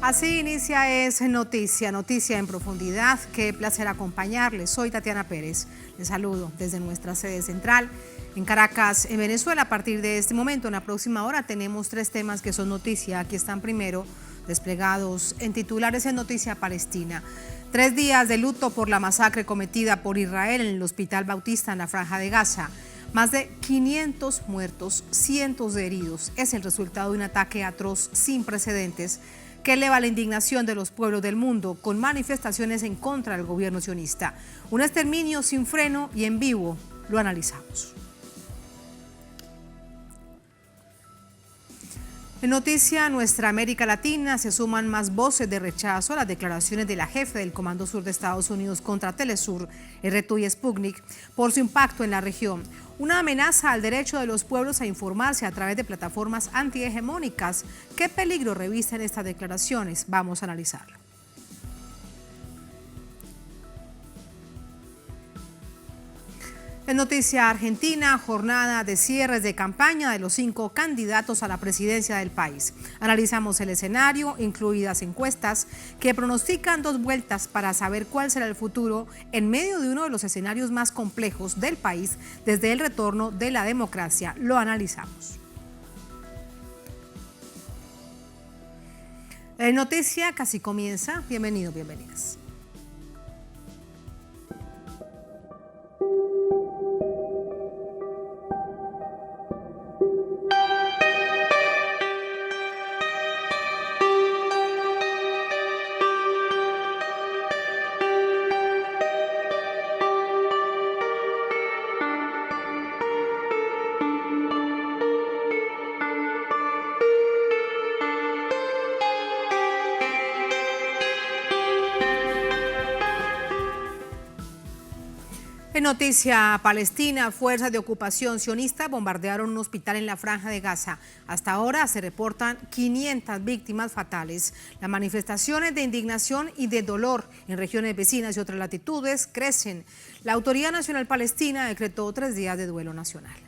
Así inicia Es Noticia, noticia en profundidad. Qué placer acompañarles. Soy Tatiana Pérez. Les saludo desde nuestra sede central en Caracas, en Venezuela. A partir de este momento, en la próxima hora, tenemos 3 temas que son noticia. Aquí están primero desplegados en titulares en Noticia Palestina. 3 días de luto por la masacre cometida por Israel en el Hospital Bautista en la Franja de Gaza. Más de 500 muertos, cientos de heridos. Es el resultado de un ataque atroz sin precedentes que eleva la indignación de los pueblos del mundo con manifestaciones en contra del gobierno sionista. Un exterminio sin freno y en vivo. Lo analizamos. En Noticia Nuestra América Latina se suman más voces de rechazo a las declaraciones de la jefe del Comando Sur de Estados Unidos contra Telesur, RTU y Sputnik, por su impacto en la región. Una amenaza al derecho de los pueblos a informarse a través de plataformas antihegemónicas. ¿Qué peligro revisten estas declaraciones? Vamos a analizarlo. En Noticia Argentina, jornada de cierres de campaña de los 5 candidatos a la presidencia del país. Analizamos el escenario, incluidas encuestas que pronostican 2 vueltas para saber cuál será el futuro en medio de uno de los escenarios más complejos del país desde el retorno de la democracia. Lo analizamos. En Noticia casi comienza. Bienvenido, bienvenidas. En Noticia Palestina, fuerzas de ocupación sionista bombardearon un hospital en la Franja de Gaza. Hasta ahora se reportan 500 víctimas fatales. Las manifestaciones de indignación y de dolor en regiones vecinas y otras latitudes crecen. La Autoridad Nacional Palestina decretó 3 días de duelo nacional.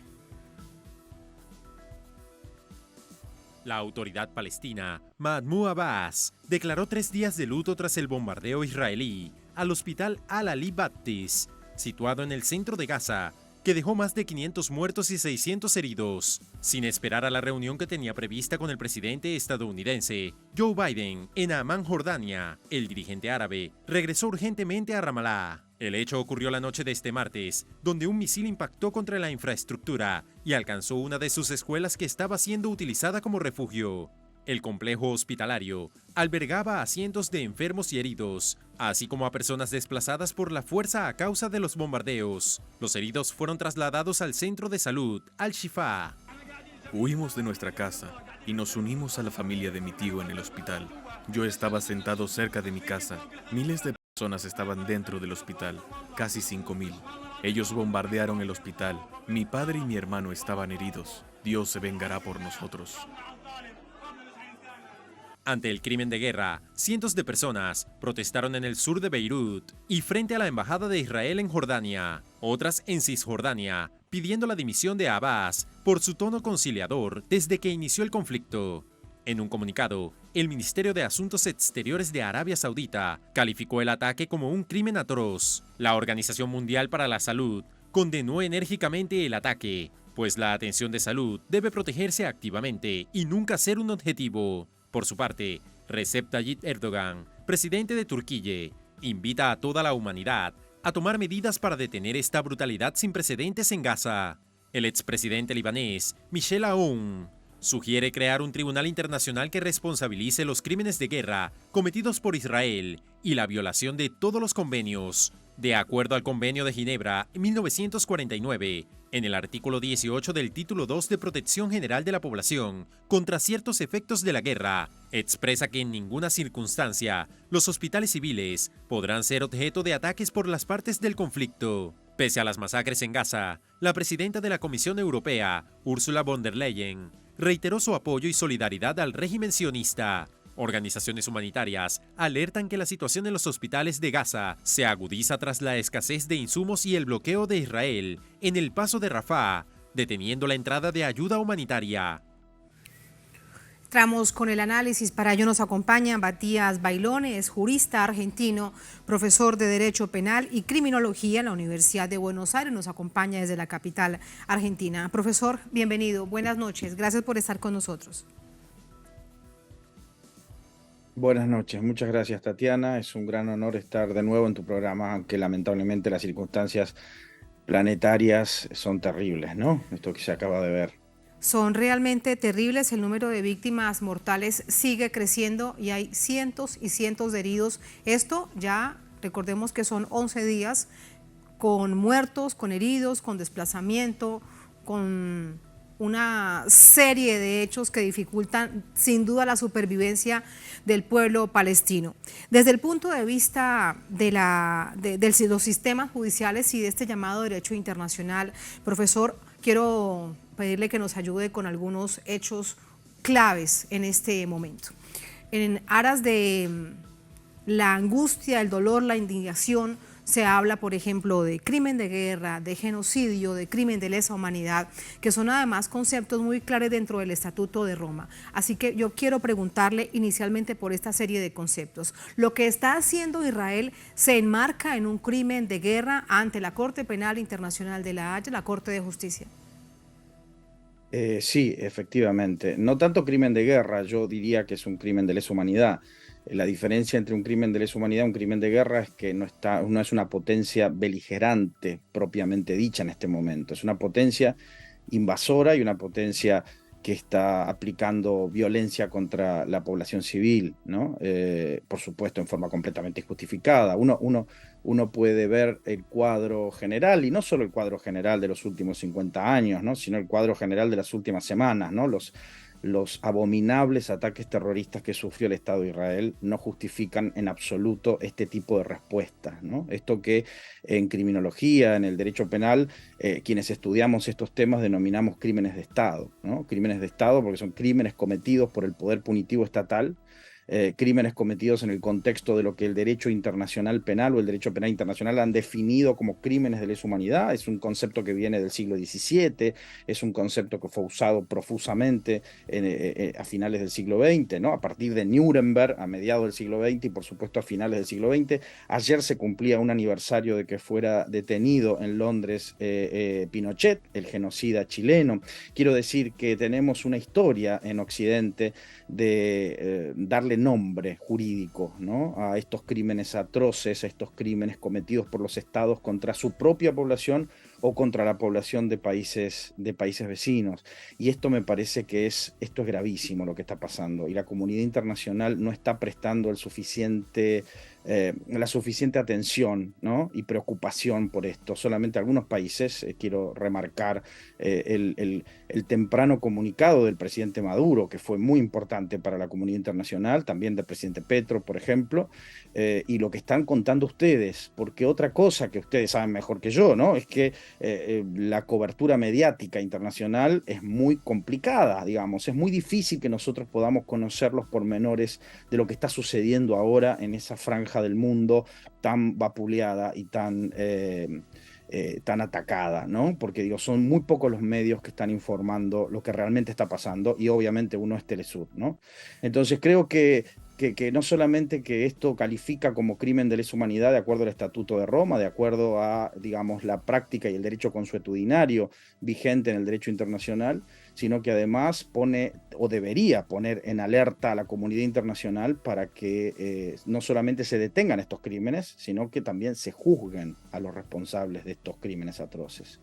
La autoridad palestina, Mahmoud Abbas, declaró 3 días de luto tras el bombardeo israelí al hospital Al-Ali Baptist, situado en el centro de Gaza, que dejó más de 500 muertos y 600 heridos. Sin esperar a la reunión que tenía prevista con el presidente estadounidense Joe Biden en Amán, Jordania, el dirigente árabe regresó urgentemente a Ramallah. El hecho ocurrió la noche de este martes, donde un misil impactó contra la infraestructura y alcanzó una de sus escuelas que estaba siendo utilizada como refugio. El complejo hospitalario albergaba a cientos de enfermos y heridos, así como a personas desplazadas por la fuerza a causa de los bombardeos. Los heridos fueron trasladados al centro de salud, Al-Shifa. Huimos de nuestra casa y nos unimos a la familia de mi tío en el hospital. Yo estaba sentado cerca de mi casa. Miles de personas estaban dentro del hospital, casi 5,000. Ellos bombardearon el hospital. Mi padre y mi hermano estaban heridos. Dios se vengará por nosotros. Ante el crimen de guerra, cientos de personas protestaron en el sur de Beirut y frente a la embajada de Israel en Jordania, otras en Cisjordania, pidiendo la dimisión de Abbas por su tono conciliador desde que inició el conflicto. En un comunicado, el Ministerio de Asuntos Exteriores de Arabia Saudita calificó el ataque como un crimen atroz. La Organización Mundial para la Salud condenó enérgicamente el ataque, pues la atención de salud debe protegerse activamente y nunca ser un objetivo. Por su parte, Recep Tayyip Erdogan, presidente de Turquía, invita a toda la humanidad a tomar medidas para detener esta brutalidad sin precedentes en Gaza. El expresidente libanés, Michel Aoun, sugiere crear un tribunal internacional que responsabilice los crímenes de guerra cometidos por Israel y la violación de todos los convenios. De acuerdo al Convenio de Ginebra en 1949, en el artículo 18 del título 2 de Protección General de la Población contra ciertos efectos de la guerra, expresa que en ninguna circunstancia los hospitales civiles podrán ser objeto de ataques por las partes del conflicto. Pese a las masacres en Gaza, la presidenta de la Comisión Europea, Ursula von der Leyen, reiteró su apoyo y solidaridad al régimen sionista. Organizaciones humanitarias alertan que la situación en los hospitales de Gaza se agudiza tras la escasez de insumos y el bloqueo de Israel en el paso de Rafah, deteniendo la entrada de ayuda humanitaria. Entramos con el análisis. Para ello nos acompaña Matías Bailone, es jurista argentino, profesor de Derecho Penal y Criminología en la Universidad de Buenos Aires. Nos acompaña desde la capital argentina. Profesor, bienvenido. Buenas noches. Gracias por estar con nosotros. Buenas noches. Muchas gracias, Tatiana. Es un gran honor estar de nuevo en tu programa, aunque lamentablemente las circunstancias planetarias son terribles, ¿no? Esto que se acaba de ver. Son realmente terribles, el número de víctimas mortales sigue creciendo y hay cientos y cientos de heridos. Esto ya, recordemos que son 11 días con muertos, con heridos, con desplazamiento, con una serie de hechos que dificultan sin duda la supervivencia del pueblo palestino. Desde el punto de vista de los sistemas judiciales y de este llamado derecho internacional, profesor, quiero pedirle que nos ayude con algunos hechos claves en este momento. En aras de la angustia, el dolor, la indignación, se habla, por ejemplo, de crimen de guerra, de genocidio, de crimen de lesa humanidad, que son además conceptos muy claros dentro del Estatuto de Roma. Así que yo quiero preguntarle inicialmente por esta serie de conceptos. ¿Lo que está haciendo Israel se enmarca en un crimen de guerra ante la Corte Penal Internacional de La Haya, la Corte de Justicia? Sí, efectivamente. No tanto crimen de guerra, yo diría que es un crimen de lesa humanidad. La diferencia entre un crimen de lesa humanidad y un crimen de guerra es que no es una potencia beligerante propiamente dicha en este momento. Es una potencia invasora y una potencia que está aplicando violencia contra la población civil, ¿no? Por supuesto, en forma completamente injustificada. Uno puede ver el cuadro general, y no solo el cuadro general de los últimos 50 años, ¿no? Sino el cuadro general de las últimas semanas, ¿no? Los abominables ataques terroristas que sufrió el Estado de Israel no justifican en absoluto este tipo de respuestas, ¿no? Esto que en criminología, en el derecho penal, quienes estudiamos estos temas denominamos crímenes de Estado, ¿no? Crímenes de Estado porque son crímenes cometidos por el poder punitivo estatal, crímenes cometidos en el contexto de lo que el derecho internacional penal o el derecho penal internacional han definido como crímenes de lesa humanidad. Es un concepto que viene del siglo XVII, es un concepto que fue usado profusamente a finales del siglo XX, ¿no? A partir de Nuremberg, a mediados del siglo XX y por supuesto a finales del siglo XX. Ayer se cumplía un aniversario de que fuera detenido en Londres Pinochet, el genocida chileno. Quiero decir que tenemos una historia en Occidente de darle nombre jurídico, ¿no? A estos crímenes atroces, a estos crímenes cometidos por los estados contra su propia población o contra la población de países vecinos. Y esto me parece que esto es gravísimo lo que está pasando, y la comunidad internacional no está prestando la suficiente atención, ¿no? Y preocupación por esto. Solamente algunos países, quiero remarcar el temprano comunicado del presidente Maduro, que fue muy importante para la comunidad internacional, también del presidente Petro, por ejemplo, y lo que están contando ustedes, porque otra cosa que ustedes saben mejor que yo, ¿no? Es que la cobertura mediática internacional es muy complicada, digamos, es muy difícil que nosotros podamos conocer los pormenores de lo que está sucediendo ahora en esa franja del mundo tan vapuleada y tan atacada, ¿no? Porque digo, son muy pocos los medios que están informando lo que realmente está pasando, y obviamente uno es Telesur, ¿no? Entonces creo que no solamente que esto califica como crimen de lesa humanidad de acuerdo al Estatuto de Roma, de acuerdo a, digamos, la práctica y el derecho consuetudinario vigente en el derecho internacional, sino que además pone, o debería poner en alerta a la comunidad internacional para que no solamente se detengan estos crímenes, sino que también se juzguen a los responsables de estos crímenes atroces.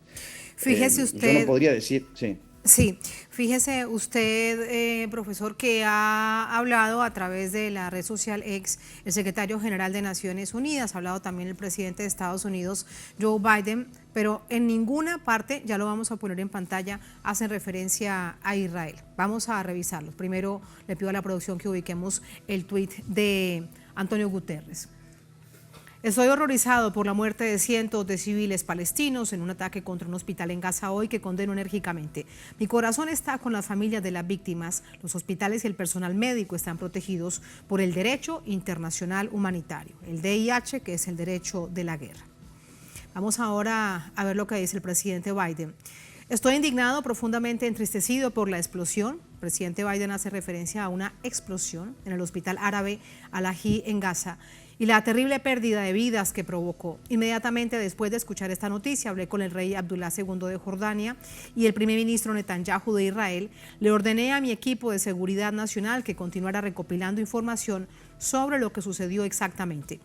Fíjese usted... Yo no podría decir... Sí. Sí, fíjese usted, profesor, que ha hablado a través de la red social X, el secretario general de Naciones Unidas, ha hablado también el presidente de Estados Unidos, Joe Biden, pero en ninguna parte, ya lo vamos a poner en pantalla, hacen referencia a Israel. Vamos a revisarlo. Primero le pido a la producción que ubiquemos el tuit de Antonio Guterres. Estoy horrorizado por la muerte de cientos de civiles palestinos en un ataque contra un hospital en Gaza hoy que condeno enérgicamente. Mi corazón está con las familias de las víctimas. Los hospitales y el personal médico están protegidos por el derecho internacional humanitario, el DIH, que es el derecho de la guerra. Vamos ahora a ver lo que dice el presidente Biden. Estoy indignado, profundamente entristecido por la explosión. El presidente Biden hace referencia a una explosión en el hospital árabe Al-Ahi en Gaza y la terrible pérdida de vidas que provocó. Inmediatamente después de escuchar esta noticia, hablé con el rey Abdullah II de Jordania y el primer ministro Netanyahu de Israel. Le ordené a mi equipo de seguridad nacional que continuara recopilando información sobre lo que sucedió exactamente.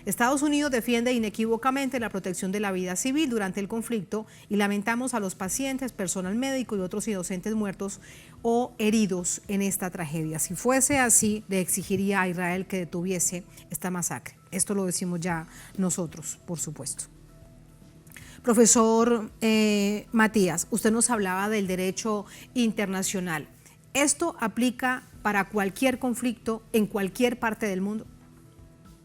Estados Unidos defiende inequívocamente la protección de la vida civil durante el conflicto y lamentamos a los pacientes, personal médico y otros inocentes muertos o heridos en esta tragedia. Si fuese así, le exigiría a Israel que detuviese esta masacre. Esto lo decimos ya nosotros, por supuesto. Profesor Matías, usted nos hablaba del derecho internacional. ¿Esto aplica para cualquier conflicto en cualquier parte del mundo?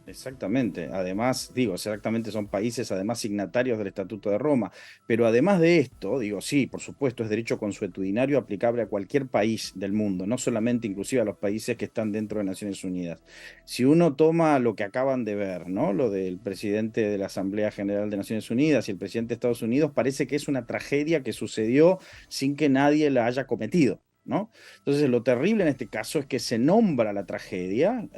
Exactamente, además, exactamente son países además signatarios del Estatuto de Roma, pero además de esto, sí, por supuesto es derecho consuetudinario aplicable a cualquier país del mundo, no solamente inclusive a los países que están dentro de Naciones Unidas. Si uno toma lo que acaban de ver, ¿no? Lo del presidente de la Asamblea General de Naciones Unidas y el presidente de Estados Unidos, parece que es una tragedia que sucedió sin que nadie la haya cometido, ¿no? Entonces lo terrible en este caso es que se nombra la tragedia,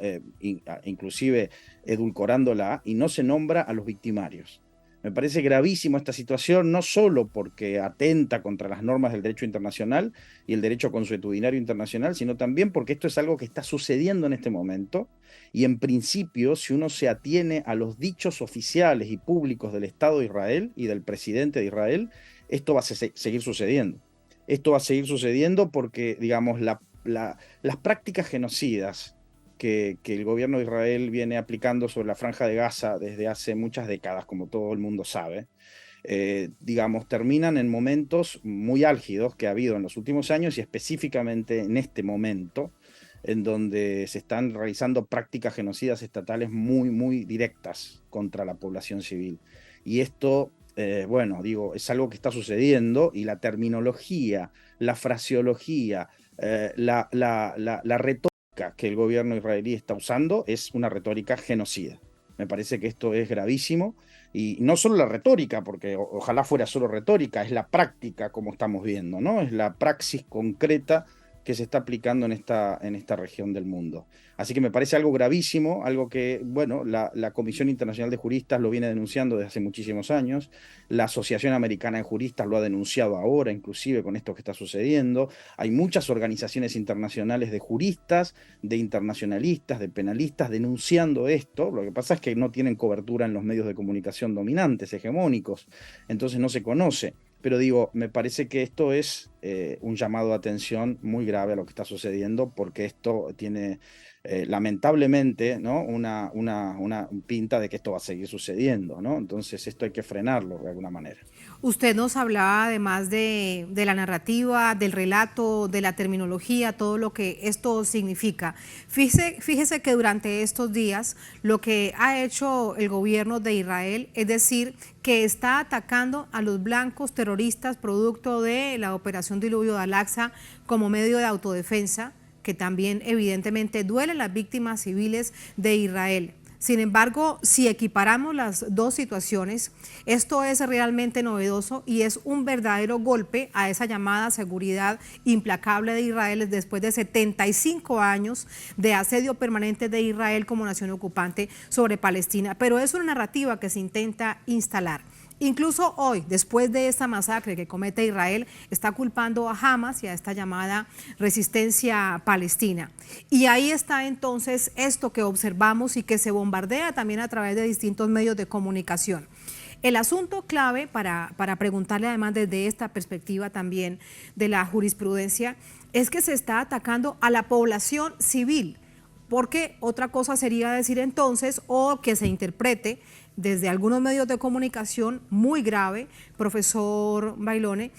inclusive edulcorándola, y no se nombra a los victimarios. Me parece gravísimo esta situación, no solo porque atenta contra las normas del derecho internacional y el derecho consuetudinario internacional, sino también porque esto es algo que está sucediendo en este momento, y en principio, si uno se atiene a los dichos oficiales y públicos del Estado de Israel y del presidente de Israel, esto va a seguir sucediendo. Esto va a seguir sucediendo porque, digamos, las prácticas genocidas que el gobierno de Israel viene aplicando sobre la Franja de Gaza desde hace muchas décadas, como todo el mundo sabe, digamos, terminan en momentos muy álgidos que ha habido en los últimos años y específicamente en este momento, en donde se están realizando prácticas genocidas estatales muy, muy directas contra la población civil. Y esto... es algo que está sucediendo y la terminología, la fraseología, la retórica que el gobierno israelí está usando es una retórica genocida. Me parece que esto es gravísimo y no solo la retórica, porque ojalá fuera solo retórica, es la práctica como estamos viendo, ¿no? Es la praxis concreta que se está aplicando en esta región del mundo. Así que me parece algo gravísimo, algo que, la Comisión Internacional de Juristas lo viene denunciando desde hace muchísimos años, la Asociación Americana de Juristas lo ha denunciado ahora, inclusive con esto que está sucediendo. Hay muchas organizaciones internacionales de juristas, de internacionalistas, de penalistas denunciando esto. Lo que pasa es que no tienen cobertura en los medios de comunicación dominantes, hegemónicos, entonces no se conoce. Pero me parece que esto es un llamado de atención muy grave a lo que está sucediendo, porque esto tiene lamentablemente, ¿no? una pinta de que esto va a seguir sucediendo, ¿no? Entonces esto hay que frenarlo de alguna manera. Usted nos hablaba además de la narrativa, del relato, de la terminología, todo lo que esto significa. Fíjese que durante estos días lo que ha hecho el gobierno de Israel es decir que está atacando a los blancos terroristas producto de la operación Diluvio de Al-Aqsa como medio de autodefensa, que también evidentemente duelen las víctimas civiles de Israel. Sin embargo, si equiparamos las dos situaciones, esto es realmente novedoso y es un verdadero golpe a esa llamada seguridad implacable de Israel después de 75 años de asedio permanente de Israel como nación ocupante sobre Palestina. Pero es una narrativa que se intenta instalar. Incluso hoy, después de esta masacre que comete Israel, está culpando a Hamas y a esta llamada resistencia palestina. Y ahí está entonces esto que observamos y que se bombardea también a través de distintos medios de comunicación. El asunto clave para preguntarle además desde esta perspectiva también de la jurisprudencia es que se está atacando a la población civil, porque otra cosa sería decir entonces o que se interprete desde algunos medios de comunicación muy grave, profesor Bailone,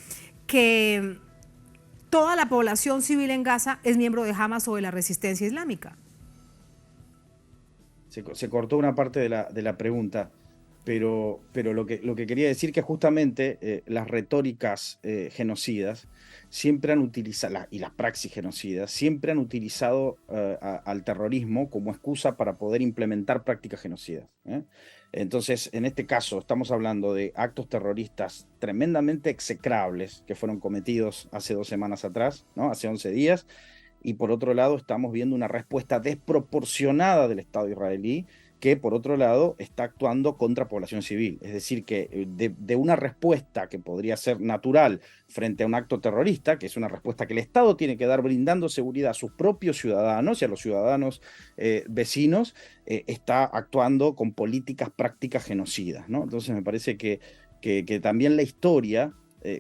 que toda la población civil en Gaza es miembro de Hamas o de la resistencia islámica. Se cortó una parte de la pregunta, pero lo que quería decir que justamente las retóricas genocidas siempre han utilizado, y las praxis genocidas, siempre han utilizado al terrorismo como excusa para poder implementar prácticas genocidas, ¿eh? Entonces, en este caso, estamos hablando de actos terroristas tremendamente execrables que fueron cometidos hace 2 semanas atrás, ¿no? Hace 11 días. Y por otro lado, estamos viendo una respuesta desproporcionada del Estado israelí que, por otro lado, está actuando contra población civil. Es decir, que de una respuesta que podría ser natural frente a un acto terrorista, que es una respuesta que el Estado tiene que dar brindando seguridad a sus propios ciudadanos y a los ciudadanos vecinos, está actuando con políticas prácticas genocidas, ¿no? Entonces me parece que también la historia,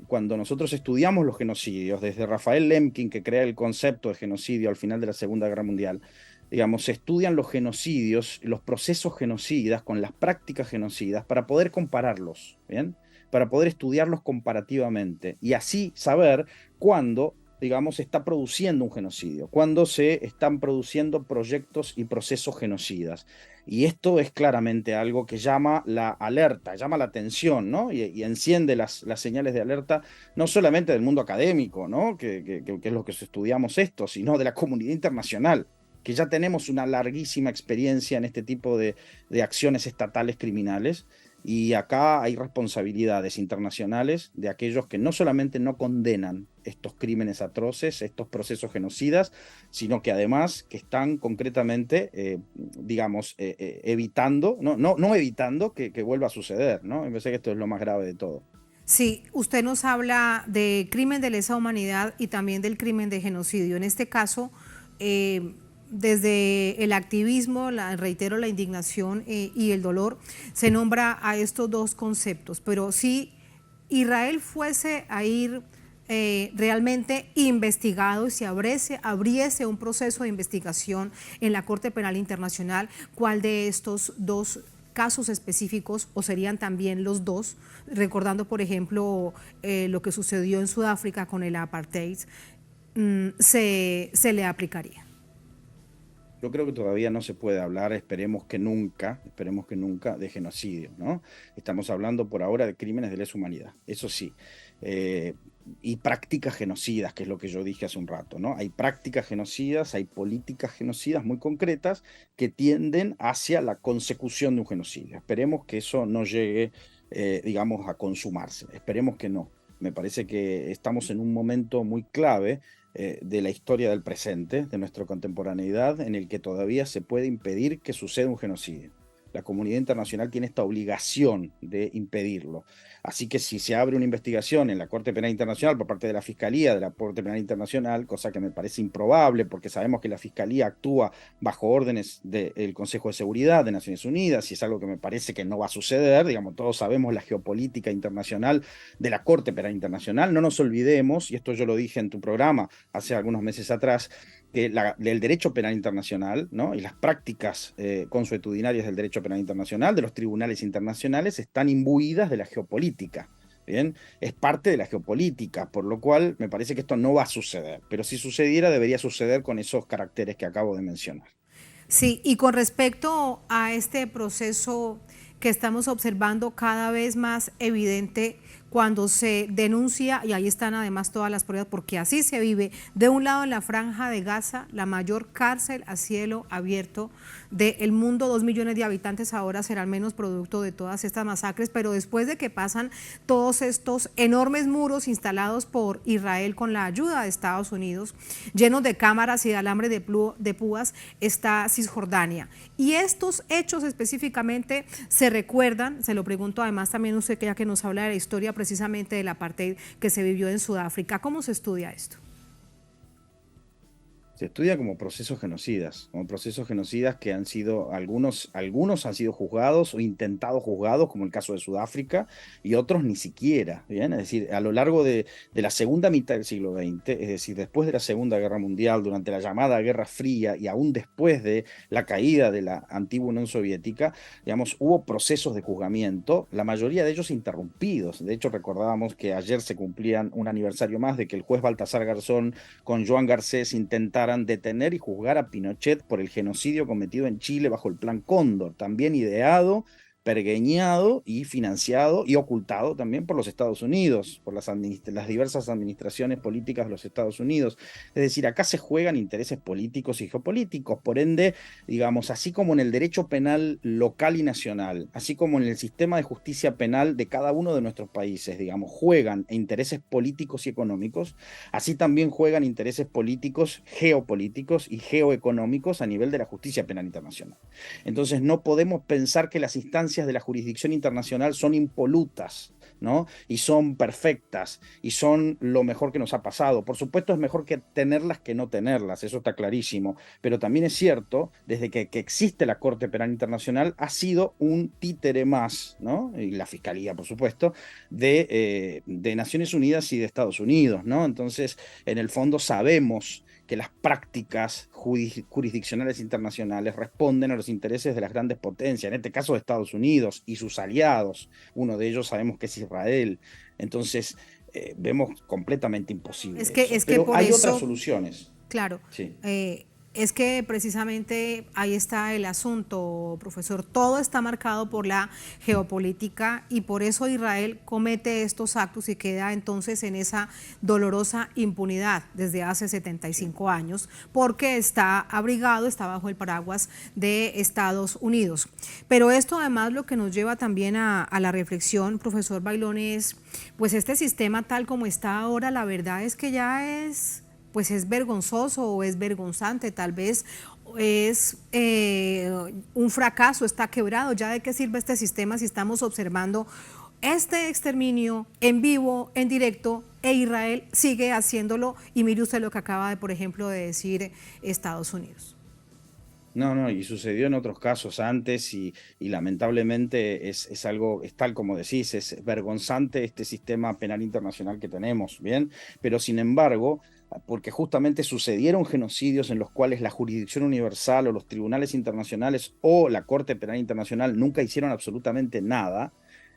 cuando nosotros estudiamos los genocidios, desde Rafael Lemkin, que crea el concepto de genocidio al final de la Segunda Guerra Mundial, digamos, se estudian los genocidios, los procesos genocidas con las prácticas genocidas para poder compararlos, ¿bien? Para poder estudiarlos comparativamente y así saber cuándo, digamos, se está produciendo un genocidio, cuándo se están produciendo proyectos y procesos genocidas. Y esto es claramente algo que llama la alerta, llama la atención, ¿no? Y enciende las señales de alerta, no solamente del mundo académico, ¿no? Que es lo que estudiamos esto, sino de la comunidad internacional, que ya tenemos una larguísima experiencia en este tipo de acciones estatales criminales. Y acá hay responsabilidades internacionales de aquellos que no solamente no condenan estos crímenes atroces, estos procesos genocidas, sino que además que están concretamente, digamos, evitando, no evitando que vuelva a suceder, ¿no? Me parece que esto es lo más grave de todo. Sí, usted nos habla de crimen de lesa humanidad y también del crimen de genocidio. En este caso, desde el activismo, reitero, la indignación y el dolor, se nombra a estos dos conceptos. Pero si Israel fuese a ir realmente investigado y si abriese un proceso de investigación en la Corte Penal Internacional, ¿cuál de estos dos casos específicos, o serían también los dos, recordando por ejemplo lo que sucedió en Sudáfrica con el apartheid, se le aplicaría? Yo creo que todavía no se puede hablar, esperemos que nunca, de genocidio, ¿no? Estamos hablando por ahora de crímenes de lesa humanidad, eso sí, y prácticas genocidas, que es lo que yo dije hace un rato, ¿no? Hay prácticas genocidas, hay políticas genocidas muy concretas que tienden hacia la consecución de un genocidio. Esperemos que eso no llegue, digamos, a consumarse, esperemos que no. Me parece que estamos en un momento muy clave de la historia del presente, de nuestra contemporaneidad, en el que todavía se puede impedir que suceda un genocidio. La comunidad internacional tiene esta obligación de impedirlo. Así que si se abre una investigación en la Corte Penal Internacional por parte de la Fiscalía de la Corte Penal Internacional, cosa que me parece improbable porque sabemos que la Fiscalía actúa bajo órdenes del Consejo de Seguridad de Naciones Unidas y es algo que me parece que no va a suceder, digamos, todos sabemos la geopolítica internacional de la Corte Penal Internacional, no nos olvidemos, y esto yo lo dije en tu programa hace algunos meses atrás, que el derecho penal internacional, ¿no? Y las prácticas consuetudinarias del derecho penal internacional, de los tribunales internacionales, están imbuidas de la geopolítica. Bien, es parte de la geopolítica, por lo cual me parece que esto no va a suceder, pero si sucediera debería suceder con esos caracteres que acabo de mencionar. Sí, y con respecto a este proceso que estamos observando cada vez más evidente cuando se denuncia, y ahí están además todas las pruebas, porque así se vive, de un lado en la Franja de Gaza, la mayor cárcel a cielo abierto del mundo, 2 millones de habitantes ahora serán menos producto de todas estas masacres, pero después de que pasan todos estos enormes muros instalados por Israel con la ayuda de Estados Unidos, llenos de cámaras y de alambre de púas, está Cisjordania. Y estos hechos específicamente se recuerdan, se lo pregunto además también usted, que ya que nos habla de la historia precisamente del apartheid que se vivió en Sudáfrica. ¿Cómo se estudia esto? Se estudia como procesos genocidas que han sido, algunos han sido juzgados o intentados juzgados, como el caso de Sudáfrica, y otros ni siquiera, ¿bien? Es decir, a lo largo de la segunda mitad del siglo XX, es decir, después de la Segunda Guerra Mundial, durante la llamada Guerra Fría y aún después de la caída de la antigua Unión Soviética, digamos, hubo procesos de juzgamiento, la mayoría de ellos interrumpidos. De hecho, recordábamos que ayer se cumplían un aniversario más de que el juez Baltasar Garzón con Joan Garcés intentaran detener y juzgar a Pinochet por el genocidio cometido en Chile bajo el Plan Cóndor, también ideado, pergeñado y financiado y ocultado también por los Estados Unidos, por las diversas administraciones políticas de los Estados Unidos. Es decir, acá se juegan intereses políticos y geopolíticos, por ende, digamos, así como en el derecho penal local y nacional, así como en el sistema de justicia penal de cada uno de nuestros países, digamos, juegan intereses políticos y económicos, así también juegan intereses políticos, geopolíticos y geoeconómicos a nivel de la justicia penal internacional. Entonces no podemos pensar que las instancias de la jurisdicción internacional son impolutas, ¿no? Y son perfectas y son lo mejor que nos ha pasado. Por supuesto es mejor que tenerlas que no tenerlas, eso está clarísimo, pero también es cierto, desde que existe la Corte Penal Internacional, ha sido un títere más, ¿no? Y la Fiscalía, por supuesto, de Naciones Unidas y de Estados Unidos, ¿no? Entonces, en el fondo sabemos que las prácticas jurisdiccionales internacionales responden a los intereses de las grandes potencias, en este caso de Estados Unidos y sus aliados. Uno de ellos sabemos que es Israel. Entonces, vemos completamente imposible eso. Pero por hay eso, otras soluciones. Claro. Sí. Es que precisamente ahí está el asunto, profesor. Todo está marcado por la geopolítica y por eso Israel comete estos actos y queda entonces en esa dolorosa impunidad desde hace 75 años, porque está abrigado, está bajo el paraguas de Estados Unidos. Pero esto además lo que nos lleva también a la reflexión, profesor Bailón, es pues este sistema tal como está ahora, la verdad es que ya es vergonzoso o es vergonzante, tal vez es un fracaso, está quebrado. ¿Ya de qué sirve este sistema si estamos observando este exterminio en vivo, en directo, e Israel sigue haciéndolo? Y mire usted lo que acaba de, por ejemplo, de decir Estados Unidos. No, y sucedió en otros casos antes y lamentablemente es algo, es tal como decís, es vergonzante este sistema penal internacional que tenemos, ¿bien? Pero sin embargo, porque justamente sucedieron genocidios en los cuales la jurisdicción universal o los tribunales internacionales o la Corte Penal Internacional nunca hicieron absolutamente nada,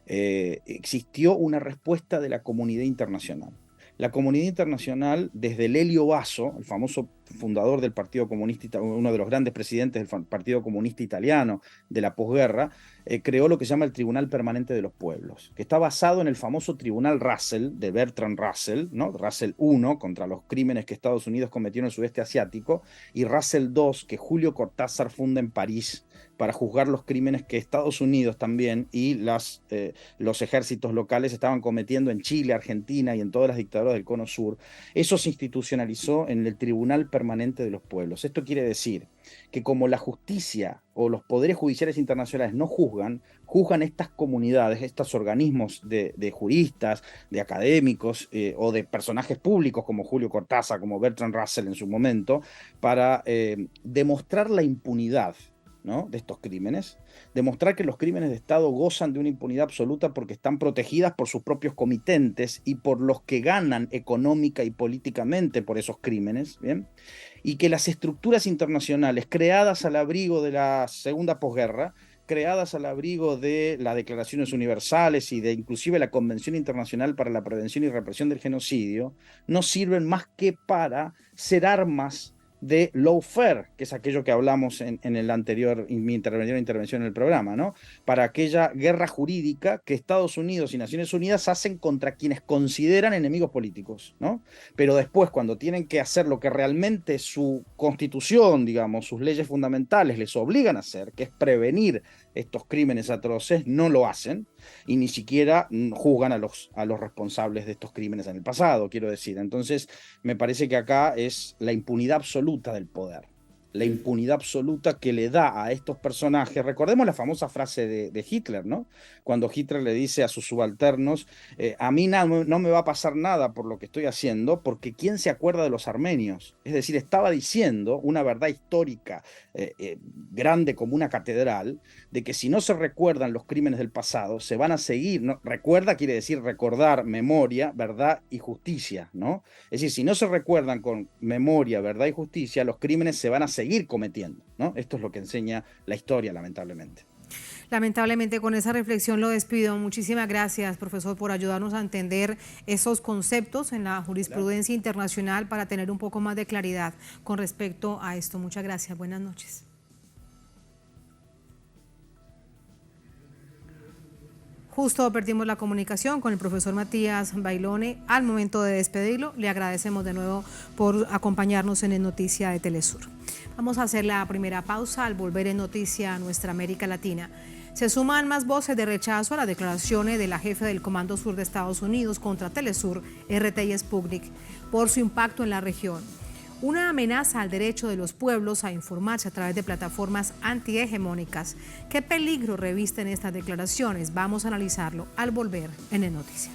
existió una respuesta de la comunidad internacional. La comunidad internacional, desde Lelio Basso, el famoso fundador del Partido Comunista, uno de los grandes presidentes del Partido Comunista Italiano de la posguerra, creó lo que se llama el Tribunal Permanente de los Pueblos, que está basado en el famoso Tribunal Russell, de Bertrand Russell, ¿no? Russell I, contra los crímenes que Estados Unidos cometió en el sudeste asiático, y Russell II, que Julio Cortázar funda en París, para juzgar los crímenes que Estados Unidos también y los ejércitos locales estaban cometiendo en Chile, Argentina y en todas las dictaduras del Cono Sur. Eso se institucionalizó en el Tribunal Permanente de los Pueblos. Esto quiere decir que como la justicia o los poderes judiciales internacionales no juzgan estas comunidades, estos organismos de juristas, de académicos o de personajes públicos como Julio Cortázar, como Bertrand Russell en su momento, para demostrar la impunidad, ¿no?, de estos crímenes, demostrar que los crímenes de Estado gozan de una impunidad absoluta porque están protegidas por sus propios comitentes y por los que ganan económica y políticamente por esos crímenes, ¿bien? Y que las estructuras internacionales creadas al abrigo de la segunda posguerra, creadas al abrigo de las declaraciones universales y de inclusive la Convención Internacional para la Prevención y Represión del Genocidio, no sirven más que para ser armas de lawfare, que es aquello que hablamos en el anterior, mi intervención en el programa, ¿no? Para aquella guerra jurídica que Estados Unidos y Naciones Unidas hacen contra quienes consideran enemigos políticos, ¿no? Pero después, cuando tienen que hacer lo que realmente su constitución, digamos, sus leyes fundamentales les obligan a hacer, que es prevenir estos crímenes atroces, no lo hacen y ni siquiera juzgan a los responsables de estos crímenes en el pasado, quiero decir. Entonces, me parece que acá es la impunidad absoluta del poder. La impunidad absoluta que le da a estos personajes. Recordemos la famosa frase de Hitler, ¿no? Cuando Hitler le dice a sus subalternos, a mí no me va a pasar nada por lo que estoy haciendo, porque ¿quién se acuerda de los armenios? Es decir, estaba diciendo una verdad histórica grande como una catedral, de que si no se recuerdan los crímenes del pasado, se van a seguir, ¿no? Recuerda quiere decir recordar, memoria, verdad y justicia, ¿no? Es decir, si no se recuerdan con memoria, verdad y justicia, los crímenes se van a seguir cometiendo, ¿no? Esto es lo que enseña la historia, lamentablemente. Lamentablemente, con esa reflexión lo despido. Muchísimas gracias, profesor, por ayudarnos a entender esos conceptos en la jurisprudencia internacional para tener un poco más de claridad con respecto a esto. Muchas gracias. Buenas noches. Justo perdimos la comunicación con el profesor Matías Bailone. Al momento de despedirlo, le agradecemos de nuevo por acompañarnos en Noticia de Telesur. Vamos a hacer la primera pausa. Al volver en Noticia a nuestra América Latina, se suman más voces de rechazo a las declaraciones de la jefe del Comando Sur de Estados Unidos contra Telesur, RT y Sputnik por su impacto en la región. Una amenaza al derecho de los pueblos a informarse a través de plataformas antihegemónicas. ¿Qué peligro revisten estas declaraciones? Vamos a analizarlo al volver en el Noticia.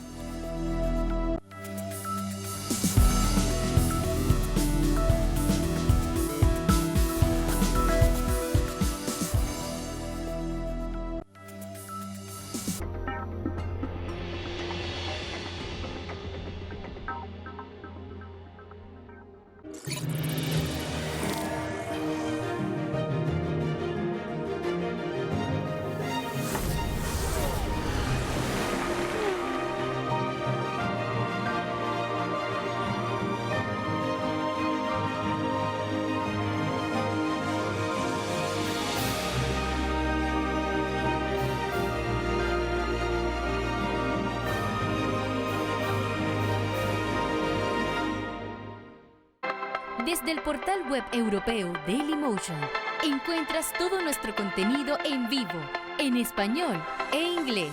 Desde el portal web europeo Dailymotion encuentras todo nuestro contenido en vivo, en español e inglés.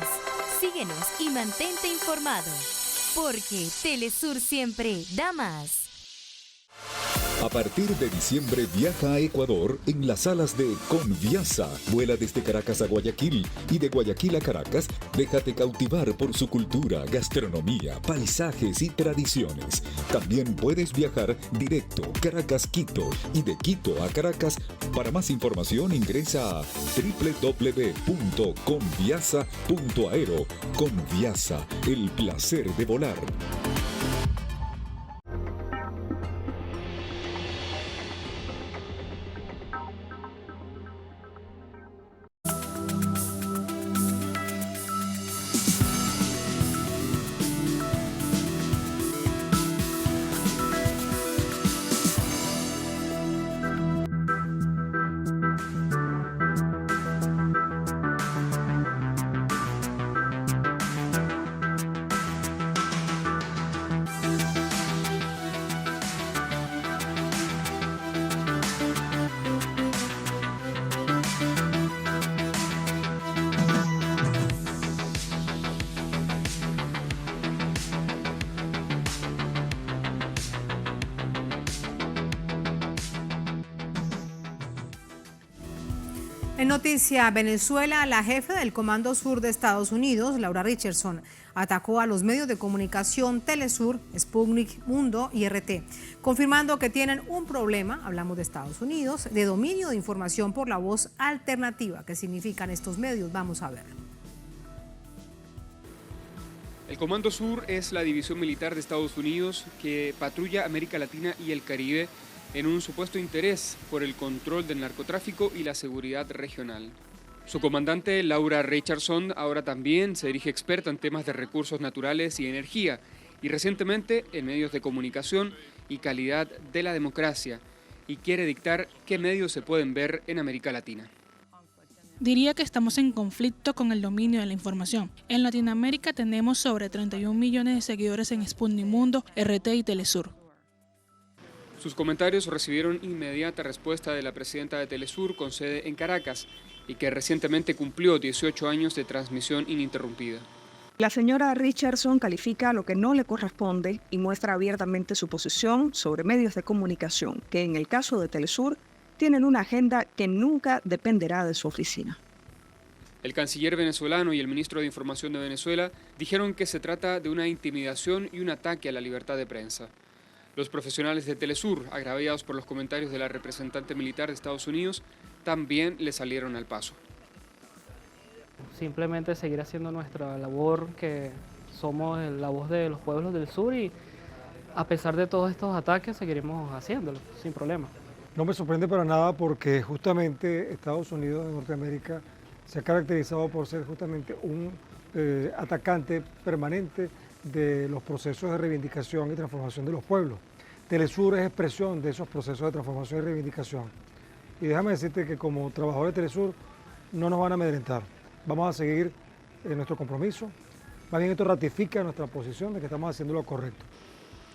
Síguenos y mantente informado, porque Telesur siempre da más. A partir de diciembre viaja a Ecuador en las alas de Conviasa. Vuela desde Caracas a Guayaquil y de Guayaquil a Caracas. Déjate cautivar por su cultura, gastronomía, paisajes y tradiciones. También puedes viajar directo Caracas-Quito y de Quito a Caracas. Para más información ingresa a www.conviasa.aero. Conviasa, el placer de volar. En Noticia Venezuela, la jefe del Comando Sur de Estados Unidos, Laura Richardson, atacó a los medios de comunicación Telesur, Sputnik, Mundo y RT, confirmando que tienen un problema, hablamos de Estados Unidos, de dominio de información por la voz alternativa. ¿Qué significan estos medios? Vamos a verlo. El Comando Sur es la división militar de Estados Unidos que patrulla América Latina y el Caribe en un supuesto interés por el control del narcotráfico y la seguridad regional. Su comandante, Laura Richardson, ahora también se dirige experta en temas de recursos naturales y energía, y recientemente en medios de comunicación y calidad de la democracia, y quiere dictar qué medios se pueden ver en América Latina. Diría que estamos en conflicto con el dominio de la información. En Latinoamérica tenemos sobre 31 millones de seguidores en Sputnik Mundo, RT y Telesur. Sus comentarios recibieron inmediata respuesta de la presidenta de Telesur con sede en Caracas y que recientemente cumplió 18 años de transmisión ininterrumpida. La señora Richardson califica lo que no le corresponde y muestra abiertamente su posición sobre medios de comunicación, que en el caso de Telesur tienen una agenda que nunca dependerá de su oficina. El canciller venezolano y el ministro de Información de Venezuela dijeron que se trata de una intimidación y un ataque a la libertad de prensa. Los profesionales de Telesur, agraviados por los comentarios de la representante militar de Estados Unidos, también le salieron al paso. Simplemente seguir haciendo nuestra labor, que somos la voz de los pueblos del sur, y a pesar de todos estos ataques seguiremos haciéndolo sin problema. No me sorprende para nada, porque justamente Estados Unidos de Norteamérica se ha caracterizado por ser justamente un atacante permanente de los procesos de reivindicación y transformación de los pueblos. Telesur es expresión de esos procesos de transformación y reivindicación. Y déjame decirte que como trabajadores de Telesur no nos van a amedrentar. Vamos a seguir nuestro compromiso. Más bien esto ratifica nuestra posición de que estamos haciendo lo correcto.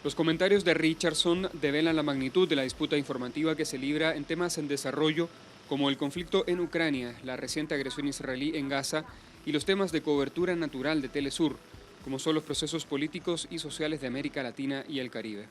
Los comentarios de Richardson develan la magnitud de la disputa informativa que se libra en temas en desarrollo como el conflicto en Ucrania, la reciente agresión israelí en Gaza y los temas de cobertura natural de Telesur, como son los procesos políticos y sociales de América Latina y el Caribe.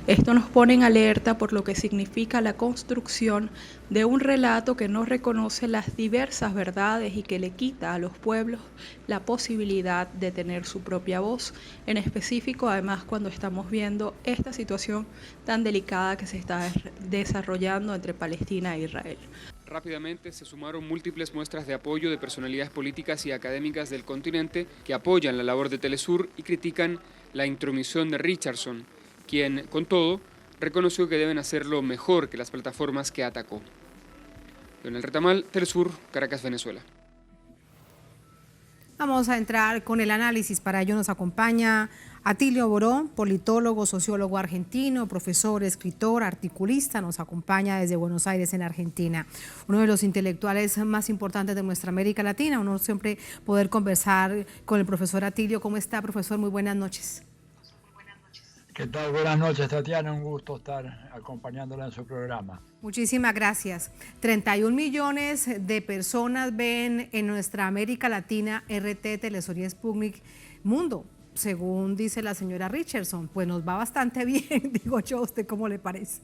Esto nos pone en alerta por lo que significa la construcción de un relato que no reconoce las diversas verdades y que le quita a los pueblos la posibilidad de tener su propia voz, en específico además cuando estamos viendo esta situación tan delicada que se está desarrollando entre Palestina e Israel. Rápidamente se sumaron múltiples muestras de apoyo de personalidades políticas y académicas del continente que apoyan la labor de Telesur y critican la intromisión de Richardson, quien, con todo, reconoció que deben hacerlo mejor que las plataformas que atacó. Leonel Retamal, Telesur, Caracas, Venezuela. Vamos a entrar con el análisis. Para ello nos acompaña Atilio Boró, politólogo, sociólogo argentino, profesor, escritor, articulista. Nos acompaña desde Buenos Aires, en Argentina. Uno de los intelectuales más importantes de nuestra América Latina. Uno siempre poder conversar con el profesor Atilio. ¿Cómo está, profesor? Muy buenas noches. ¿Qué tal? Buenas noches, Tatiana. Un gusto estar acompañándola en su programa. Muchísimas gracias. 31 millones de personas ven en nuestra América Latina RT, Telesur y Sputnik Mundo, según dice la señora Richardson. Pues nos va bastante bien, digo yo. ¿A usted cómo le parece?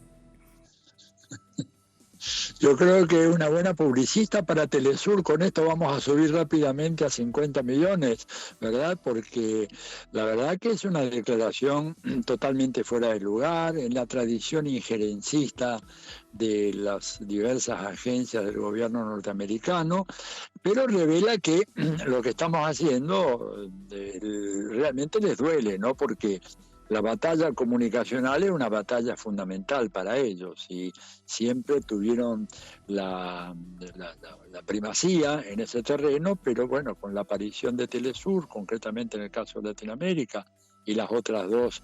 Yo creo que es una buena publicista para Telesur. Con esto vamos a subir rápidamente a 50 millones, ¿verdad? Porque la verdad que es una declaración totalmente fuera de lugar, en la tradición injerencista de las diversas agencias del gobierno norteamericano, pero revela que lo que estamos haciendo realmente les duele, ¿no? Porque la batalla comunicacional es una batalla fundamental para ellos y siempre tuvieron la primacía en ese terreno, pero bueno, con la aparición de Telesur, concretamente en el caso de Latinoamérica, y las otras dos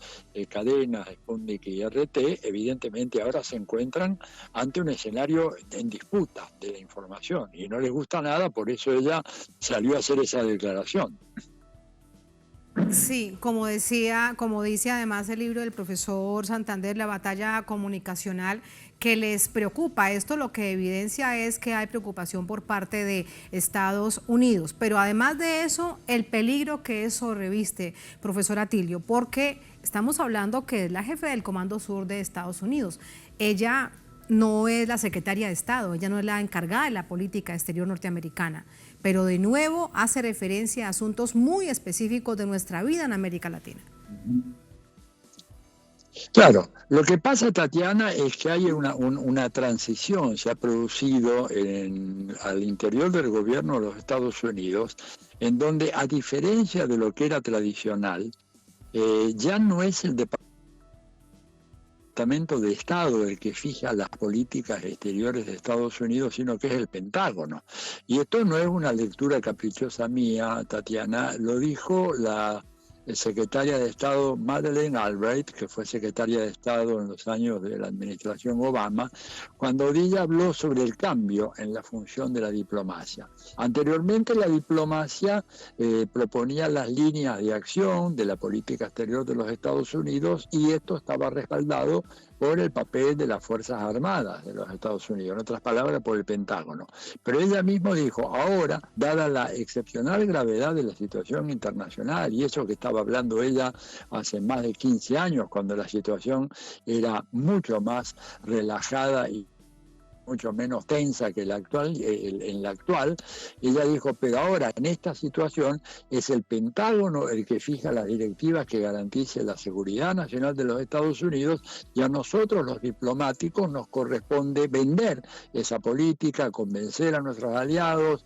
cadenas, Sputnik y RT, evidentemente ahora se encuentran ante un escenario en disputa de la información y no les gusta nada, por eso ella salió a hacer esa declaración. Sí, como dice además el libro del profesor Santander, la batalla comunicacional que les preocupa. Esto lo que evidencia es que hay preocupación por parte de Estados Unidos, pero además de eso, el peligro que eso reviste, profesor Atilio, porque estamos hablando que es la jefe del Comando Sur de Estados Unidos. Ella no es la secretaria de Estado, ella no es la encargada de la política exterior norteamericana, pero de nuevo hace referencia a asuntos muy específicos de nuestra vida en América Latina. Claro, lo que pasa, Tatiana, es que hay una transición, se ha producido al interior del gobierno de los Estados Unidos, en donde, a diferencia de lo que era tradicional, ya no es el Departamento de Estado el que fija las políticas exteriores de Estados Unidos, sino que es el Pentágono. Y esto no es una lectura caprichosa mía, Tatiana, lo dijo la secretaria de Estado Madeleine Albright, que fue secretaria de Estado en los años de la administración Obama, cuando ella habló sobre el cambio en la función de la diplomacia. Anteriormente la diplomacia proponía las líneas de acción de la política exterior de los Estados Unidos y esto estaba respaldado por el papel de las Fuerzas Armadas de los Estados Unidos, en otras palabras, por el Pentágono. Pero ella misma dijo, ahora, dada la excepcional gravedad de la situación internacional, y eso que estaba hablando ella hace más de 15 años, cuando la situación era mucho más relajada y mucho menos tensa que la actual, en la actual, ella dijo, pero ahora en esta situación es el Pentágono el que fija las directivas que garantice la seguridad nacional de los Estados Unidos y a nosotros los diplomáticos nos corresponde vender esa política, convencer a nuestros aliados,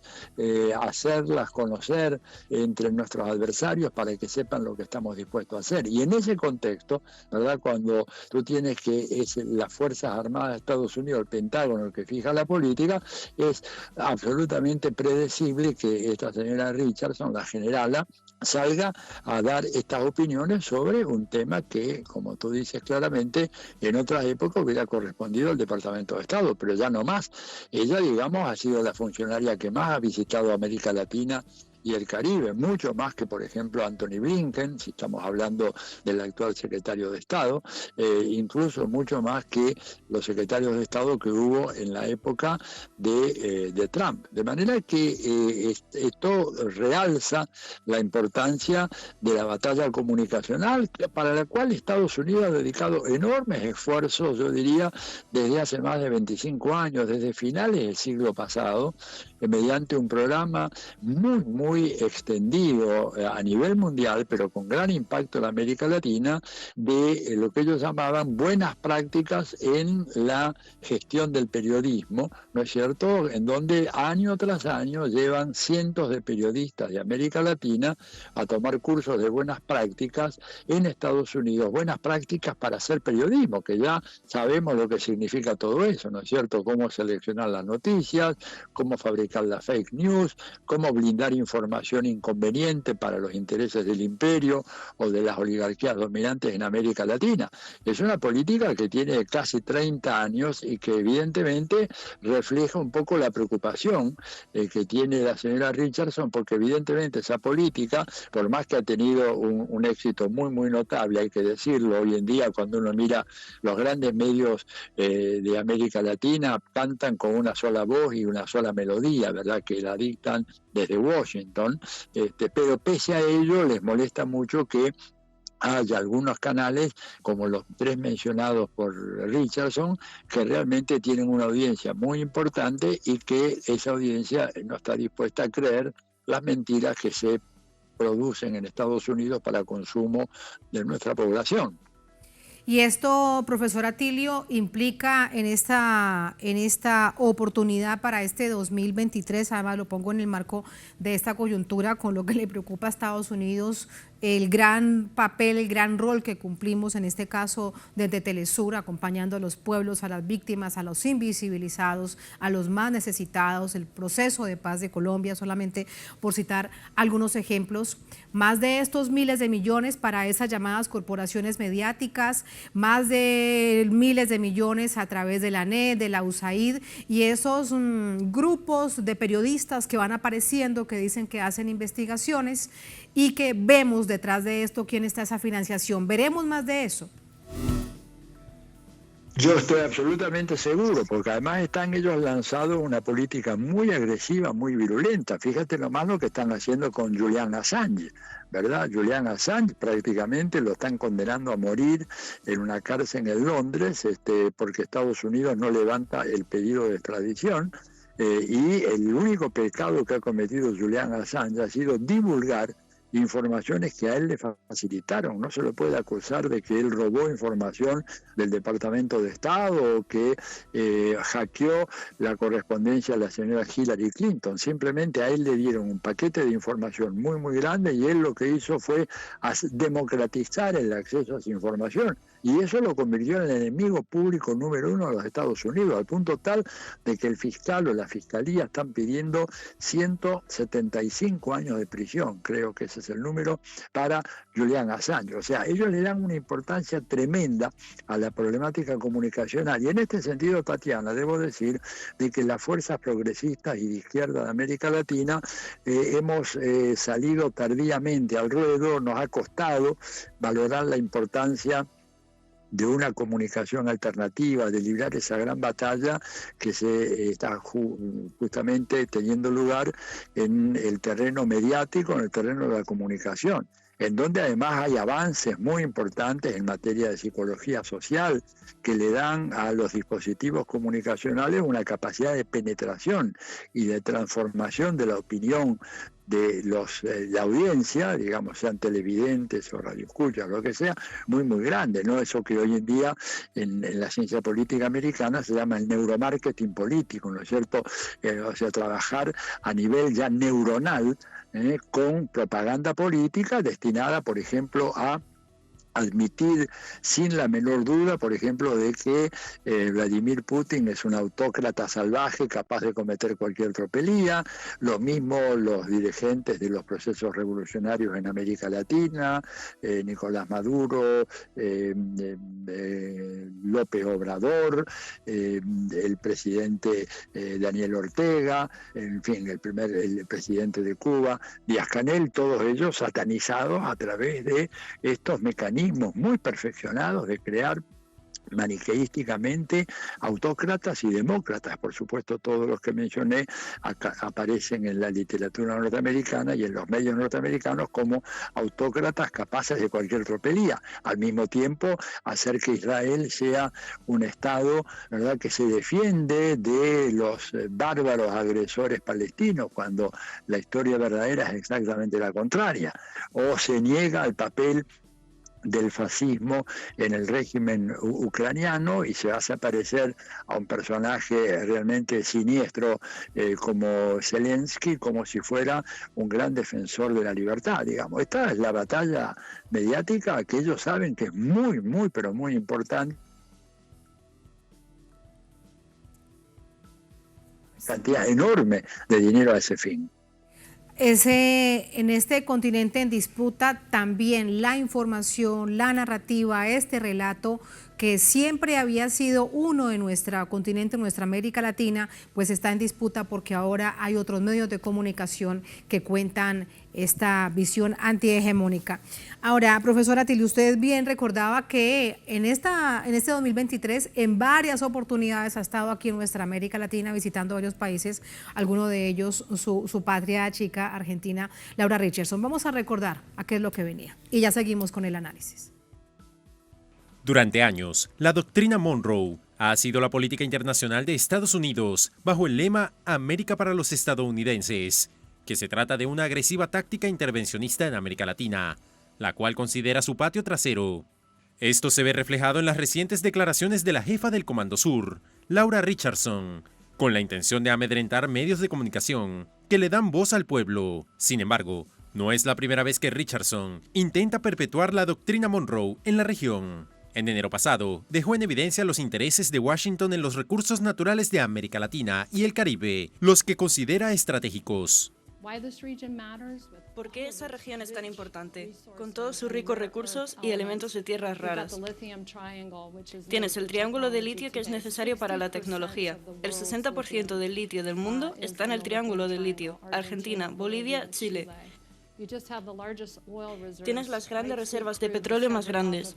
hacerlas conocer entre nuestros adversarios para que sepan lo que estamos dispuestos a hacer. Y en ese contexto, ¿verdad? Cuando tú tienes que es las Fuerzas Armadas de Estados Unidos, el Pentágono, que fija la política, es absolutamente predecible que esta señora Richardson, la generala, salga a dar estas opiniones sobre un tema que, como tú dices claramente, en otras épocas hubiera correspondido al Departamento de Estado, pero ya no más. Ella, digamos, ha sido la funcionaria que más ha visitado América Latina y el Caribe, mucho más que, por ejemplo, Anthony Blinken, si estamos hablando del actual secretario de Estado, incluso mucho más que los secretarios de Estado que hubo en la época de Trump. De manera que esto realza la importancia de la batalla comunicacional, para la cual Estados Unidos ha dedicado enormes esfuerzos, yo diría, desde hace más de 25 años, desde finales del siglo pasado, mediante un programa muy extendido a nivel mundial, pero con gran impacto en América Latina, de lo que ellos llamaban buenas prácticas en la gestión del periodismo, ¿no es cierto?, en donde año tras año llevan cientos de periodistas de América Latina a tomar cursos de buenas prácticas en Estados Unidos, buenas prácticas para hacer periodismo, que ya sabemos lo que significa todo eso, ¿no es cierto?, cómo seleccionar las noticias, cómo fabricar la fake news, cómo blindar información inconveniente para los intereses del imperio o de las oligarquías dominantes en América Latina. Es una política que tiene casi 30 años y que evidentemente refleja un poco la preocupación que tiene la señora Richardson, porque evidentemente esa política, por más que ha tenido un éxito muy notable, hay que decirlo, hoy en día cuando uno mira los grandes medios de América Latina, cantan con una sola voz y una sola melodía, ¿verdad?, que la dictan desde Washington, pero pese a ello les molesta mucho que hay algunos canales, como los 3 mencionados por Richardson, que realmente tienen una audiencia muy importante y que esa audiencia no está dispuesta a creer las mentiras que se producen en Estados Unidos para consumo de nuestra población. Y esto, profesor Atilio, implica en esta oportunidad para este 2023, además lo pongo en el marco de esta coyuntura con lo que le preocupa a Estados Unidos, el gran papel, el gran rol que cumplimos en este caso desde Telesur, acompañando a los pueblos, a las víctimas, a los invisibilizados, a los más necesitados, el proceso de paz de Colombia, solamente por citar algunos ejemplos. Más de estos miles de millones para esas llamadas corporaciones mediáticas, más de miles de millones a través de la ANED, de la USAID y esos grupos de periodistas que van apareciendo, que dicen que hacen investigaciones y que vemos detrás de esto quién está esa financiación. ¿Veremos más de eso? Yo estoy absolutamente seguro, porque además están ellos lanzados una política muy agresiva, muy virulenta. Fíjate lo malo que están haciendo con Julian Assange, ¿verdad? Julian Assange prácticamente lo están condenando a morir en una cárcel en Londres, porque Estados Unidos no levanta el pedido de extradición. Y el único pecado que ha cometido Julian Assange ha sido divulgar informaciones que a él le facilitaron. No se le puede acusar de que él robó información del Departamento de Estado o que hackeó la correspondencia de la señora Hillary Clinton. Simplemente a él le dieron un paquete de información muy grande y él lo que hizo fue democratizar el acceso a esa información. Y eso lo convirtió en el enemigo público número 1 de los Estados Unidos, al punto tal de que el fiscal o la fiscalía están pidiendo 175 años de prisión, creo que ese es el número, para Julian Assange. O sea, ellos le dan una importancia tremenda a la problemática comunicacional. Y en este sentido, Tatiana, debo decir de que las fuerzas progresistas y de izquierda de América Latina hemos salido tardíamente al ruedo, nos ha costado valorar la importancia de una comunicación alternativa, de librar esa gran batalla que se está justamente teniendo lugar en el terreno mediático, en el terreno de la comunicación, en donde además hay avances muy importantes en materia de psicología social que le dan a los dispositivos comunicacionales una capacidad de penetración y de transformación de la opinión de la audiencia, digamos, sean televidentes o radioescuchas, lo que sea, muy grande, ¿no? Eso que hoy en día en la ciencia política americana se llama el neuromarketing político, ¿no es cierto? O sea, trabajar a nivel ya neuronal con propaganda política destinada, por ejemplo, a admitir sin la menor duda, por ejemplo, de que Vladimir Putin es un autócrata salvaje capaz de cometer cualquier tropelía, lo mismo los dirigentes de los procesos revolucionarios en América Latina, Nicolás Maduro, López Obrador, el presidente Daniel Ortega, en fin, el presidente de Cuba, Díaz-Canel, todos ellos satanizados a través de estos mecanismos muy perfeccionados de crear maniqueísticamente autócratas y demócratas. Por supuesto, todos los que mencioné aparecen en la literatura norteamericana y en los medios norteamericanos como autócratas capaces de cualquier tropelía. Al mismo tiempo, hacer que Israel sea un Estado, ¿verdad?, que se defiende de los bárbaros agresores palestinos, cuando la historia verdadera es exactamente la contraria, o se niega al papel del fascismo en el régimen ucraniano y se hace aparecer a un personaje realmente siniestro como Zelensky, como si fuera un gran defensor de la libertad, digamos. Esta es la batalla mediática que ellos saben que es muy, muy, pero muy importante. Cantidad enorme de dinero a ese fin. En este continente en disputa también la información, la narrativa, este relato que siempre había sido uno de nuestro continente, nuestra América Latina, pues está en disputa porque ahora hay otros medios de comunicación que cuentan esta visión antihegemónica. Ahora, profesora Atilio, usted bien recordaba que en este 2023 en varias oportunidades ha estado aquí en nuestra América Latina visitando varios países, algunos de ellos su patria chica, Argentina, Laura Richardson. Vamos a recordar a qué es lo que venía y ya seguimos con el análisis. Durante años, la doctrina Monroe ha sido la política internacional de Estados Unidos bajo el lema América para los estadounidenses, que se trata de una agresiva táctica intervencionista en América Latina, la cual considera su patio trasero. Esto se ve reflejado en las recientes declaraciones de la jefa del Comando Sur, Laura Richardson, con la intención de amedrentar medios de comunicación que le dan voz al pueblo. Sin embargo, no es la primera vez que Richardson intenta perpetuar la doctrina Monroe en la región. En enero pasado, dejó en evidencia los intereses de Washington en los recursos naturales de América Latina y el Caribe, los que considera estratégicos. ¿Por qué esa región es tan importante? Con todos sus ricos recursos y elementos de tierras raras. Tienes el triángulo de litio que es necesario para la tecnología. El 60% del litio del mundo está en el triángulo del litio. Argentina, Bolivia, Chile. Tienes las grandes reservas de petróleo más grandes.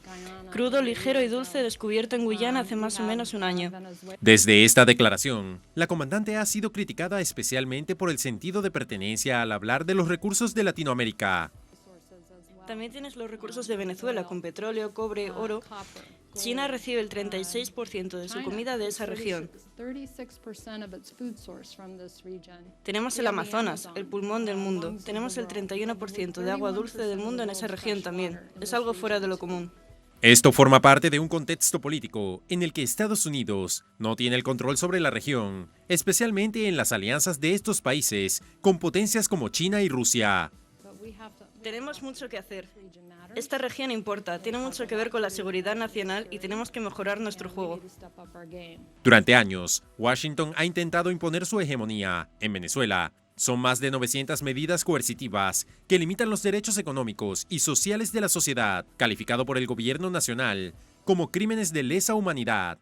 Crudo, ligero y dulce descubierto en Guyana hace más o menos un año. Desde esta declaración, la comandante ha sido criticada especialmente por el sentido de pertenencia al hablar de los recursos de Latinoamérica. También tienes los recursos de Venezuela con petróleo, cobre, oro. China recibe el 36% de su comida de esa región. Tenemos el Amazonas, el pulmón del mundo. Tenemos el 31% de agua dulce del mundo en esa región también. Es algo fuera de lo común. Esto forma parte de un contexto político en el que Estados Unidos no tiene el control sobre la región, especialmente en las alianzas de estos países con potencias como China y Rusia. Tenemos mucho que hacer. Esta región importa, tiene mucho que ver con la seguridad nacional y tenemos que mejorar nuestro juego. Durante años, Washington ha intentado imponer su hegemonía. En Venezuela, son más de 900 medidas coercitivas que limitan los derechos económicos y sociales de la sociedad, calificado por el gobierno nacional como crímenes de lesa humanidad.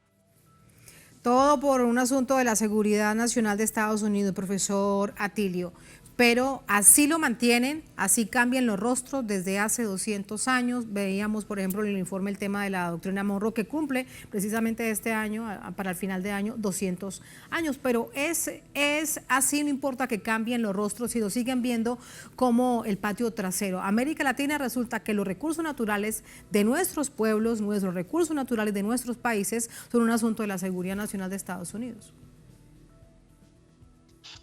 Todo por un asunto de la seguridad nacional de Estados Unidos, profesor Atilio. Pero así lo mantienen, así cambian los rostros desde hace 200 años. Veíamos, por ejemplo, en el informe el tema de la doctrina Monroe, que cumple precisamente este año, para el final de año, 200 años. Pero es así, no importa que cambien los rostros, si lo siguen viendo como el patio trasero. América Latina resulta que los recursos naturales de nuestros pueblos, nuestros recursos naturales de nuestros países, son un asunto de la seguridad nacional de Estados Unidos.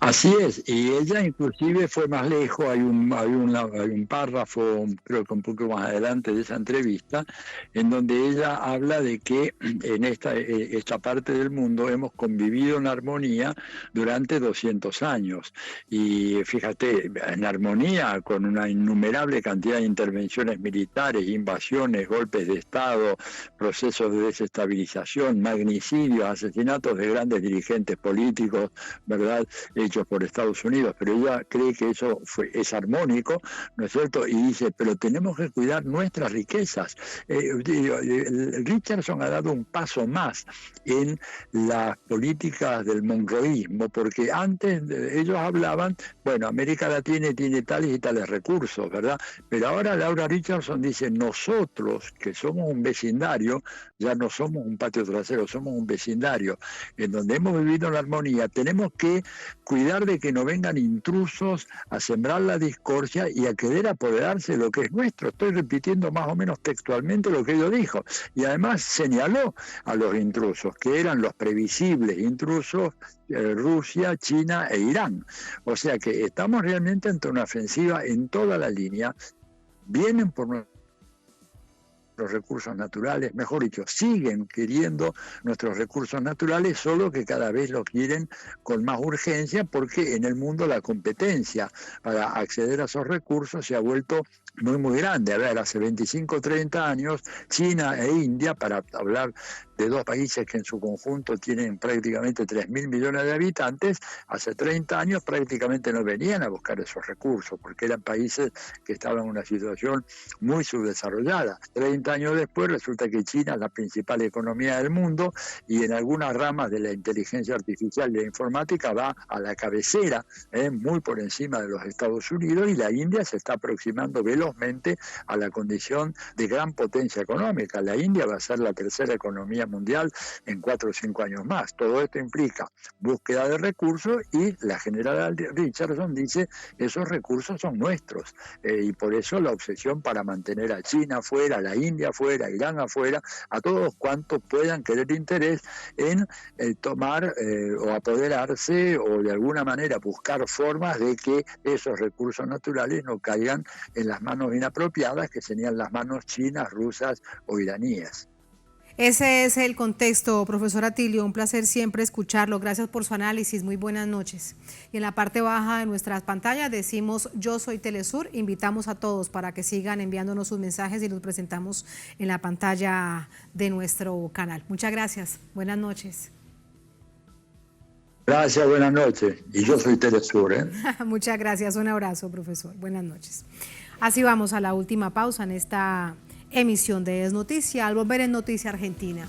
Así es, y ella inclusive fue más lejos, hay un párrafo, creo que un poco más adelante de esa entrevista, en donde ella habla de que en esta parte del mundo hemos convivido en armonía durante 200 años. Y fíjate, en armonía con una innumerable cantidad de intervenciones militares, invasiones, golpes de Estado, procesos de desestabilización, magnicidios, asesinatos de grandes dirigentes políticos, ¿verdad?, hechos por Estados Unidos, pero ella cree que eso es armónico, ¿no es cierto? Y dice, pero tenemos que cuidar nuestras riquezas. Richardson ha dado un paso más en las políticas del monroísmo, porque antes ellos hablaban, bueno, América Latina tiene tales y tales recursos, ¿verdad? Pero ahora Laura Richardson dice, nosotros, que somos un vecindario, ya no somos un patio trasero, somos un vecindario, en donde hemos vivido en la armonía, tenemos que cuidar de que no vengan intrusos a sembrar la discordia y a querer apoderarse de lo que es nuestro. Estoy repitiendo más o menos textualmente lo que ella dijo. Y además señaló a los intrusos, que eran los previsibles intrusos, Rusia, China e Irán. O sea que estamos realmente ante una ofensiva en toda la línea. Vienen por los recursos naturales, mejor dicho, siguen queriendo nuestros recursos naturales, solo que cada vez los quieren con más urgencia, porque en el mundo la competencia para acceder a esos recursos se ha vuelto muy grande. A ver, hace 25 o 30 años, China e India, para hablar de dos países que en su conjunto tienen prácticamente 3.000 millones de habitantes, hace 30 años prácticamente no venían a buscar esos recursos, porque eran países que estaban en una situación muy subdesarrollada. 30 años después resulta que China es la principal economía del mundo y en algunas ramas de la inteligencia artificial y la informática va a la cabecera, muy por encima de los Estados Unidos, y la India se está aproximando velozmente a la condición de gran potencia económica. La India va a ser la tercera economía mundial en 4 o 5 años más. Todo esto implica búsqueda de recursos y la general Richardson dice esos recursos son nuestros y por eso la obsesión para mantener a China afuera, a la India afuera, a Irán afuera, a todos cuantos puedan tener interés en tomar o apoderarse o de alguna manera buscar formas de que esos recursos naturales no caigan en las manos inapropiadas, que serían las manos chinas, rusas o iraníes. Ese es el contexto, profesor Atilio, un placer siempre escucharlo, gracias por su análisis, muy buenas noches. Y en la parte baja de nuestras pantallas decimos Yo Soy Telesur, invitamos a todos para que sigan enviándonos sus mensajes y los presentamos en la pantalla de nuestro canal. Muchas gracias, buenas noches. Gracias, buenas noches, y yo soy Telesur. Muchas gracias, un abrazo, profesor, buenas noches. Así vamos a la última pausa en esta emisión de Es Noticia. Al volver en Noticia Argentina,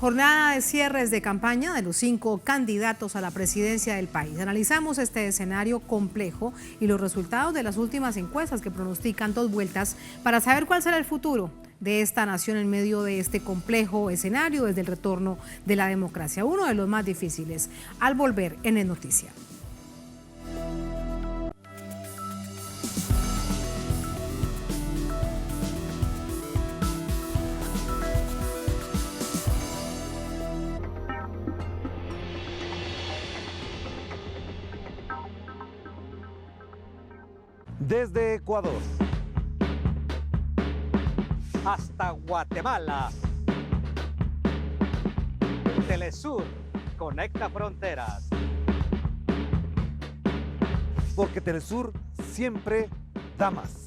jornada de cierres de campaña de los 5 candidatos a la presidencia del país. Analizamos este escenario complejo y los resultados de las últimas encuestas que pronostican 2 vueltas para saber cuál será el futuro de esta nación en medio de este complejo escenario desde el retorno de la democracia, uno de los más difíciles. Al volver en Es Noticia. Desde Ecuador hasta Guatemala, Telesur conecta fronteras. Porque Telesur siempre da más.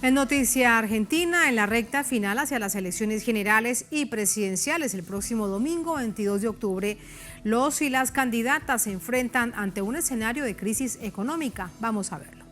En noticia argentina, en la recta final hacia las elecciones generales y presidenciales el próximo domingo 22 de octubre, los y las candidatas se enfrentan ante un escenario de crisis económica. Vamos a verlo.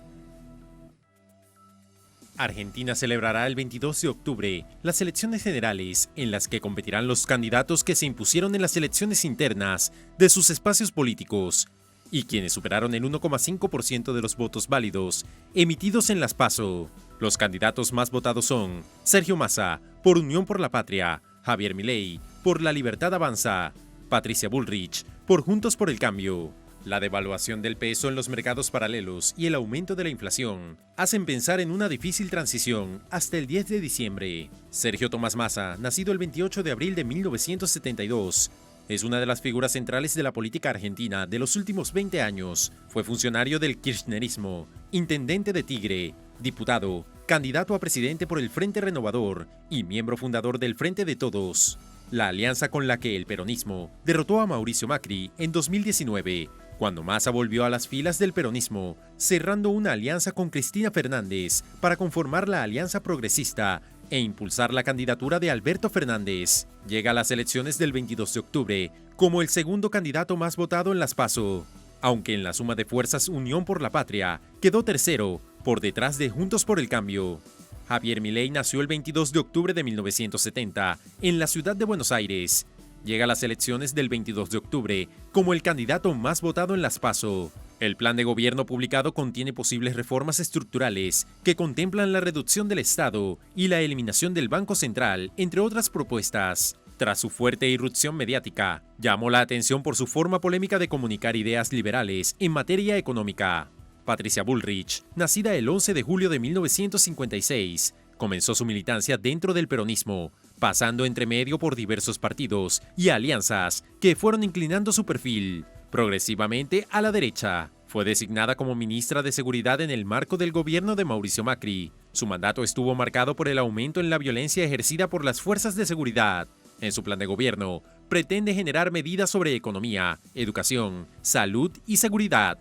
Argentina celebrará el 22 de octubre las elecciones generales en las que competirán los candidatos que se impusieron en las elecciones internas de sus espacios políticos y quienes superaron el 1,5% de los votos válidos emitidos en las PASO. Los candidatos más votados son Sergio Massa, por Unión por la Patria, Javier Milei, por La Libertad Avanza, Patricia Bullrich, por Juntos por el Cambio. La devaluación del peso en los mercados paralelos y el aumento de la inflación hacen pensar en una difícil transición hasta el 10 de diciembre. Sergio Tomás Massa, nacido el 28 de abril de 1972, es una de las figuras centrales de la política argentina de los últimos 20 años. Fue funcionario del kirchnerismo, intendente de Tigre, diputado, candidato a presidente por el Frente Renovador y miembro fundador del Frente de Todos, la alianza con la que el peronismo derrotó a Mauricio Macri en 2019, cuando Massa volvió a las filas del peronismo, cerrando una alianza con Cristina Fernández para conformar la Alianza Progresista e impulsar la candidatura de Alberto Fernández. Llega a las elecciones del 22 de octubre como el segundo candidato más votado en las PASO, aunque en la suma de fuerzas Unión por la Patria quedó tercero, por detrás de Juntos por el Cambio. Javier Milei nació el 22 de octubre de 1970 en la ciudad de Buenos Aires. Llega a las elecciones del 22 de octubre como el candidato más votado en las PASO. El plan de gobierno publicado contiene posibles reformas estructurales que contemplan la reducción del Estado y la eliminación del Banco Central, entre otras propuestas. Tras su fuerte irrupción mediática, llamó la atención por su forma polémica de comunicar ideas liberales en materia económica. Patricia Bullrich, nacida el 11 de julio de 1956, comenzó su militancia dentro del peronismo, pasando entre medio por diversos partidos y alianzas que fueron inclinando su perfil progresivamente a la derecha. Fue designada como ministra de Seguridad en el marco del gobierno de Mauricio Macri. Su mandato estuvo marcado por el aumento en la violencia ejercida por las fuerzas de seguridad. En su plan de gobierno, pretende generar medidas sobre economía, educación, salud y seguridad.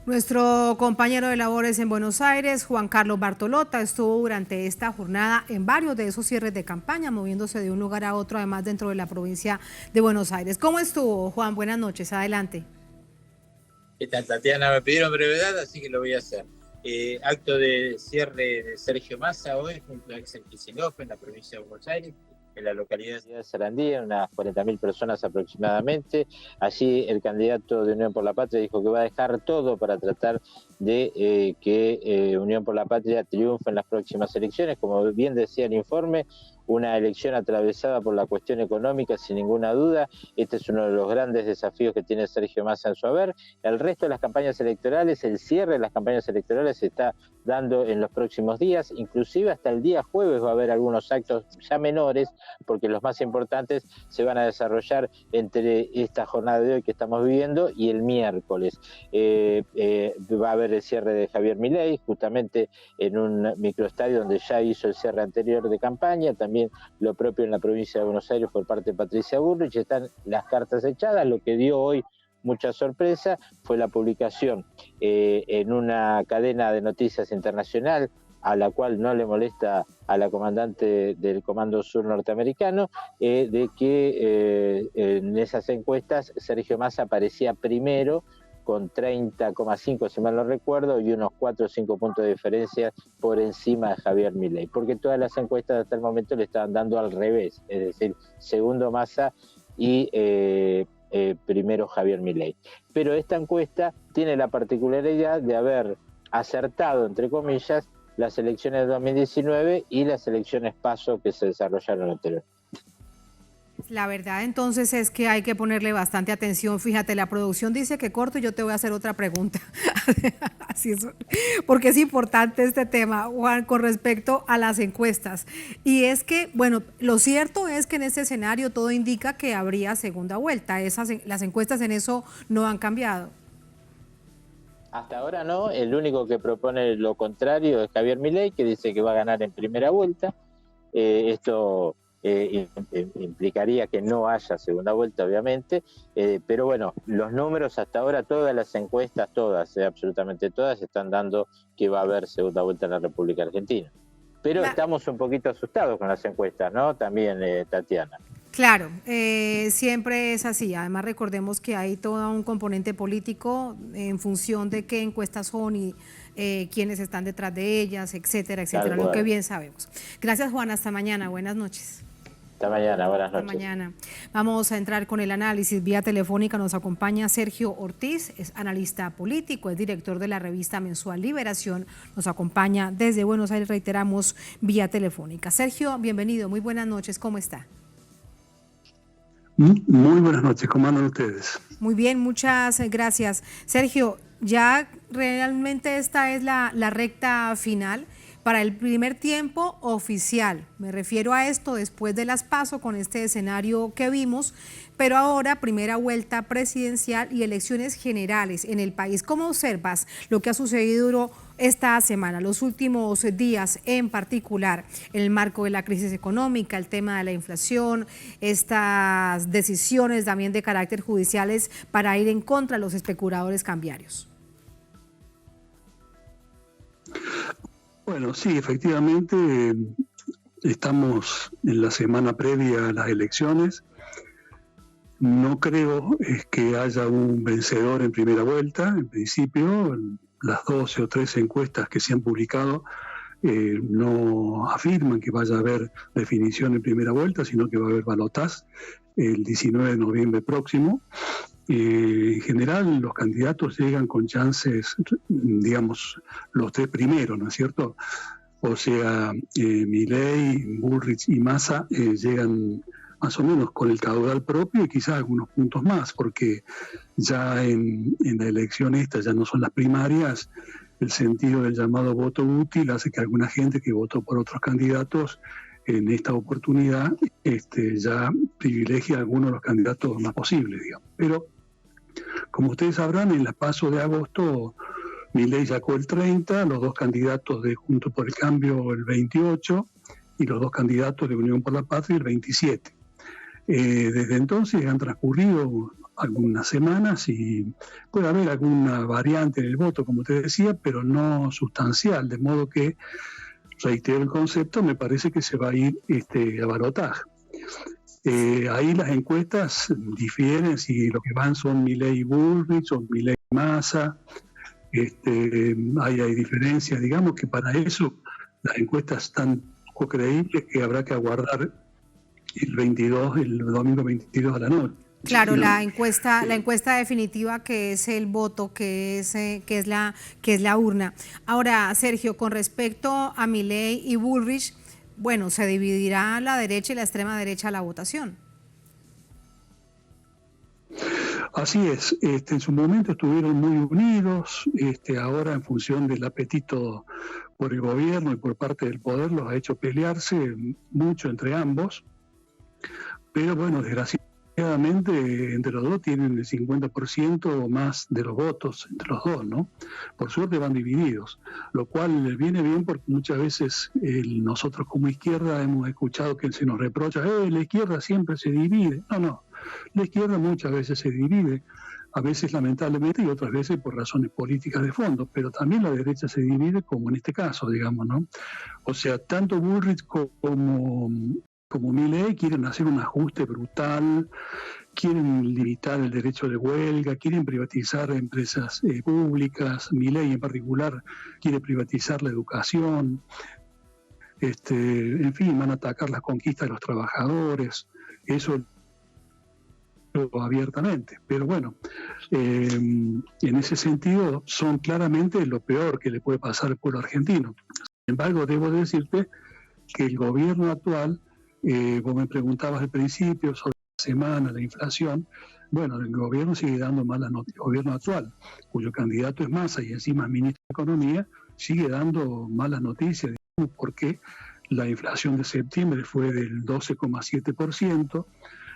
Nuestro compañero de labores en Buenos Aires, Juan Carlos Bartolota, estuvo durante esta jornada en varios de esos cierres de campaña, moviéndose de un lugar a otro, además dentro de la provincia de Buenos Aires. ¿Cómo estuvo, Juan? Buenas noches, adelante. ¿Qué tal, Tatiana? Me pidieron brevedad, así que lo voy a hacer. Acto de cierre de Sergio Massa hoy, junto a Axel Kicillof en la provincia de Buenos Aires, en la localidad de Sarandí, unas 40.000 personas aproximadamente. Allí el candidato de Unión por la Patria dijo que va a dejar todo para tratar de que Unión por la Patria triunfe en las próximas elecciones. Como bien decía el informe, una elección atravesada por la cuestión económica, sin ninguna duda. Este es uno de los grandes desafíos que tiene Sergio Massa en su haber. El resto de las campañas electorales, el cierre de las campañas electorales se está dando en los próximos días, inclusive hasta el día jueves va a haber algunos actos ya menores, porque los más importantes se van a desarrollar entre esta jornada de hoy que estamos viviendo y el miércoles. Va a haber el cierre de Javier Milei, justamente en un microestadio donde ya hizo el cierre anterior de campaña, también lo propio en la provincia de Buenos Aires por parte de Patricia Bullrich. Están las cartas echadas. Lo que dio hoy mucha sorpresa fue la publicación en una cadena de noticias internacional, a la cual no le molesta a la comandante del Comando Sur norteamericano, de que en esas encuestas Sergio Massa aparecía primero con 30,5 si mal no recuerdo, y unos 4 o 5 puntos de diferencia por encima de Javier Milei, porque todas las encuestas hasta el momento le estaban dando al revés, es decir, segundo Massa y primero Javier Milei. Pero esta encuesta tiene la particularidad de haber acertado, entre comillas, las elecciones de 2019 y las elecciones PASO que se desarrollaron anteriormente. La verdad entonces es que hay que ponerle bastante atención. Fíjate, la producción dice que corto y yo te voy a hacer otra pregunta. Así es, porque es importante este tema, Juan, con respecto a las encuestas. Y es que, bueno, lo cierto es que en este escenario todo indica que habría segunda vuelta. Las encuestas en eso no han cambiado. Hasta ahora no, el único que propone lo contrario es Javier Milei, que dice que va a ganar en primera vuelta. Esto implicaría que no haya segunda vuelta, obviamente, pero bueno, los números hasta ahora, todas las encuestas, absolutamente todas, están dando que va a haber segunda vuelta en la República Argentina. Pero estamos un poquito asustados con las encuestas, ¿no? También, Tatiana. Claro, siempre es así. Además, recordemos que hay todo un componente político en función de qué encuestas son y quiénes están detrás de ellas, etcétera, etcétera, lo que bien sabemos. Gracias, Juan. Hasta mañana. Buenas noches. Hasta mañana, buenas noches. Hasta mañana. Vamos a entrar con el análisis. Vía telefónica nos acompaña Sergio Ortiz, es analista político, es director de la revista mensual Liberación. Nos acompaña desde Buenos Aires, reiteramos, vía telefónica. Sergio, bienvenido. Muy buenas noches. ¿Cómo está? Muy buenas noches, ¿cómo andan ustedes? Muy bien, muchas gracias. Sergio, ya realmente esta es la recta final para el primer tiempo oficial. Me refiero a esto después de las PASO con este escenario que vimos, pero ahora primera vuelta presidencial y elecciones generales en el país. ¿Cómo observas lo que ha sucedido esta semana, los últimos días en particular, en el marco de la crisis económica, el tema de la inflación, estas decisiones también de carácter judiciales para ir en contra de los especuladores cambiarios? Bueno, sí, efectivamente estamos en la semana previa a las elecciones. No creo que haya un vencedor en primera vuelta. En principio, las 12 o 13 encuestas que se han publicado no afirman que vaya a haber definición en primera vuelta, sino que va a haber balotaje el 19 de noviembre próximo. En general, los candidatos llegan con chances, digamos, los tres primeros, ¿no es cierto? O sea, Milei, Bullrich y Massa llegan más o menos con el caudal propio y quizás algunos puntos más, porque ya en la elección esta ya no son las primarias, el sentido del llamado voto útil hace que alguna gente que votó por otros candidatos en esta oportunidad ya privilegia a algunos de los candidatos más posibles, digamos. Pero, como ustedes sabrán, en la PASO de agosto, Milei sacó el 30, los dos candidatos de Juntos por el Cambio el 28 y los dos candidatos de Unión por la Patria el 27. Desde entonces han transcurrido algunas semanas y puede haber alguna variante en el voto, como te decía, pero no sustancial, de modo que, reitero el concepto, me parece que se va a ir a balotaje. Ahí las encuestas difieren si lo que van son Milei y Bullrich o Milei y Massa. Hay diferencias, digamos que para eso las encuestas están poco creíbles, que habrá que aguardar el domingo 22 a la noche. Claro, la encuesta definitiva, que es el voto, que es la urna. Ahora, Sergio, con respecto a Milei y Bullrich, bueno, se dividirá la derecha y la extrema derecha la votación. Así es, en su momento estuvieron muy unidos, ahora en función del apetito por el gobierno y por parte del poder los ha hecho pelearse mucho entre ambos, pero bueno, desgraciadamente entre los dos tienen el 50% o más de los votos entre los dos, ¿no? Por suerte van divididos, lo cual viene bien porque muchas veces nosotros como izquierda hemos escuchado que se nos reprocha, la izquierda siempre se divide. No, la izquierda muchas veces se divide, a veces lamentablemente y otras veces por razones políticas de fondo, pero también la derecha se divide, como en este caso, digamos, ¿no? O sea, tanto Bullrich como Milei quieren hacer un ajuste brutal, quieren limitar el derecho de huelga, quieren privatizar empresas públicas. Milei en particular quiere privatizar la educación, en fin, van a atacar las conquistas de los trabajadores, eso abiertamente, pero bueno, en ese sentido son claramente lo peor que le puede pasar al pueblo argentino. Sin embargo, debo decirte que el gobierno actual, vos me preguntabas al principio sobre la semana, la inflación. Bueno, el gobierno sigue dando malas noticias. El gobierno actual, cuyo candidato es Massa y encima es ministro de Economía, sigue dando malas noticias, digamos, porque la inflación de septiembre fue del 12,7%,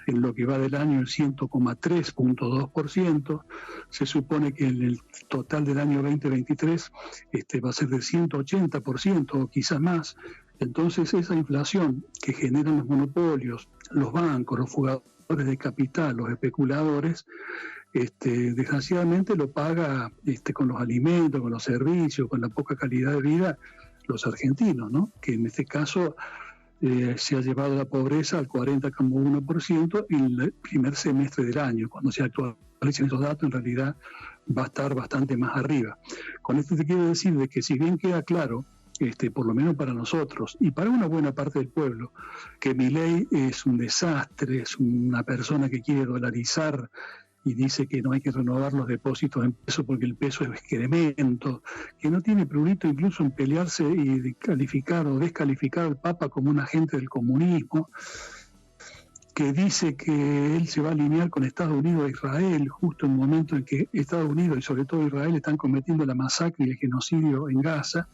en lo que va del año el 100,3.2%, se supone que en el total del año 2023 va a ser del 180% o quizás más. Entonces esa inflación que generan los monopolios, los bancos, los fugadores de capital, los especuladores, desgraciadamente lo paga con los alimentos, con los servicios, con la poca calidad de vida los argentinos, ¿no? Que en este caso se ha llevado la pobreza al 40,1% en el primer semestre del año. Cuando se actualicen esos datos, en realidad va a estar bastante más arriba. Con esto te quiero decir de que si bien queda claro, por lo menos para nosotros y para una buena parte del pueblo, que Milei es un desastre, es una persona que quiere dolarizar y dice que no hay que renovar los depósitos en peso porque el peso es excremento, que no tiene prurito incluso en pelearse y calificar o descalificar al Papa como un agente del comunismo, que dice que él se va a alinear con Estados Unidos e Israel justo en el momento en que Estados Unidos y sobre todo Israel están cometiendo la masacre y el genocidio en Gaza.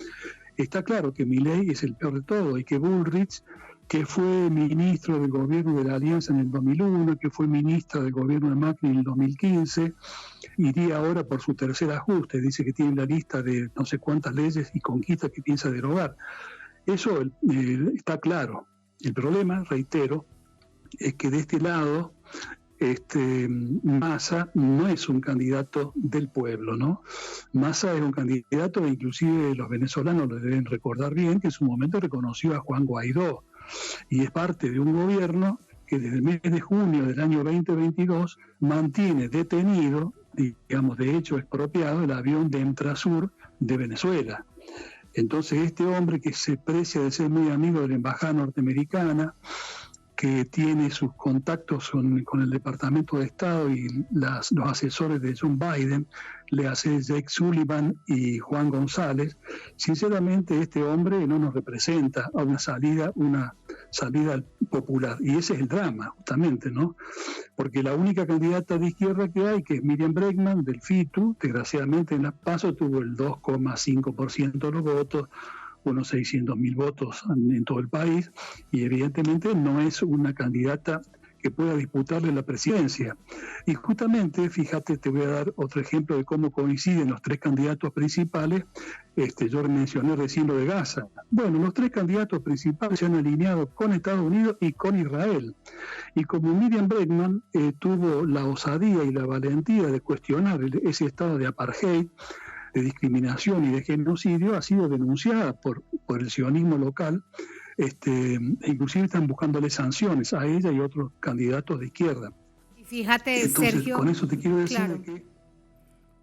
Está claro que Milei es el peor de todo y que Bullrich, que fue ministro del gobierno de la Alianza en el 2001, que fue ministra del gobierno de Macri en el 2015, iría ahora por su tercer ajuste. Dice que tiene la lista de no sé cuántas leyes y conquistas que piensa derogar. Eso está claro. El problema, reitero, es que de este lado Massa no es un candidato del pueblo, ¿no? Massa es un candidato, e inclusive los venezolanos lo deben recordar bien, que en su momento reconoció a Juan Guaidó, y es parte de un gobierno que desde el mes de junio del año 2022 mantiene detenido, digamos de hecho expropiado, el avión de Entrasur de Venezuela. Entonces este hombre que se precia de ser muy amigo de la embajada norteamericana, que tiene sus contactos con el Departamento de Estado y los asesores de John Biden, le hace Jake Sullivan y Juan González, sinceramente este hombre no nos representa a una salida popular. Y ese es el drama, justamente, ¿no? Porque la única candidata de izquierda que hay, que es Miriam Bregman, del FITU, desgraciadamente en la PASO tuvo el 2,5% de los votos, unos 600.000 votos en todo el país, y evidentemente no es una candidata que pueda disputarle la presidencia. Y justamente, fíjate, te voy a dar otro ejemplo de cómo coinciden los tres candidatos principales. Yo mencioné recién lo de Gaza. Bueno, los tres candidatos principales se han alineado con Estados Unidos y con Israel. Y como Miriam Bregman tuvo la osadía y la valentía de cuestionar ese estado de apartheid, de discriminación y de genocidio, ha sido denunciada por el sionismo local, inclusive están buscándole sanciones a ella y otros candidatos de izquierda. Y fíjate, entonces, Sergio, con eso te quiero decir claro, que...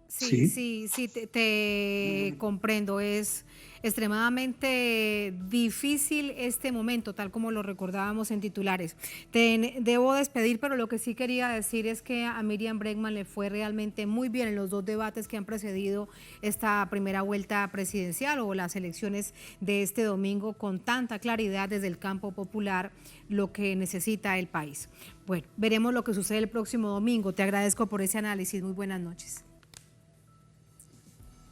Sí, te comprendo. Es extremadamente difícil este momento, tal como lo recordábamos en titulares. Te debo despedir, pero lo que sí quería decir es que a Miriam Bregman le fue realmente muy bien en los dos debates que han precedido esta primera vuelta presidencial o las elecciones de este domingo, con tanta claridad desde el campo popular lo que necesita el país. Bueno, veremos lo que sucede el próximo domingo. Te agradezco por ese análisis. Muy buenas noches.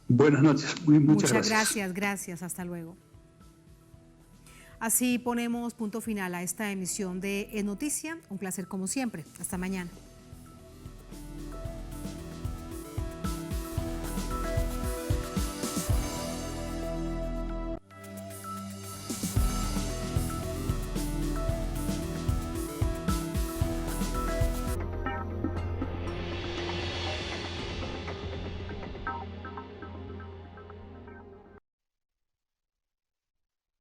Buenas noches, muchas gracias. Gracias, hasta luego. Así ponemos punto final a esta emisión de Es Noticia. Un placer como siempre. Hasta mañana.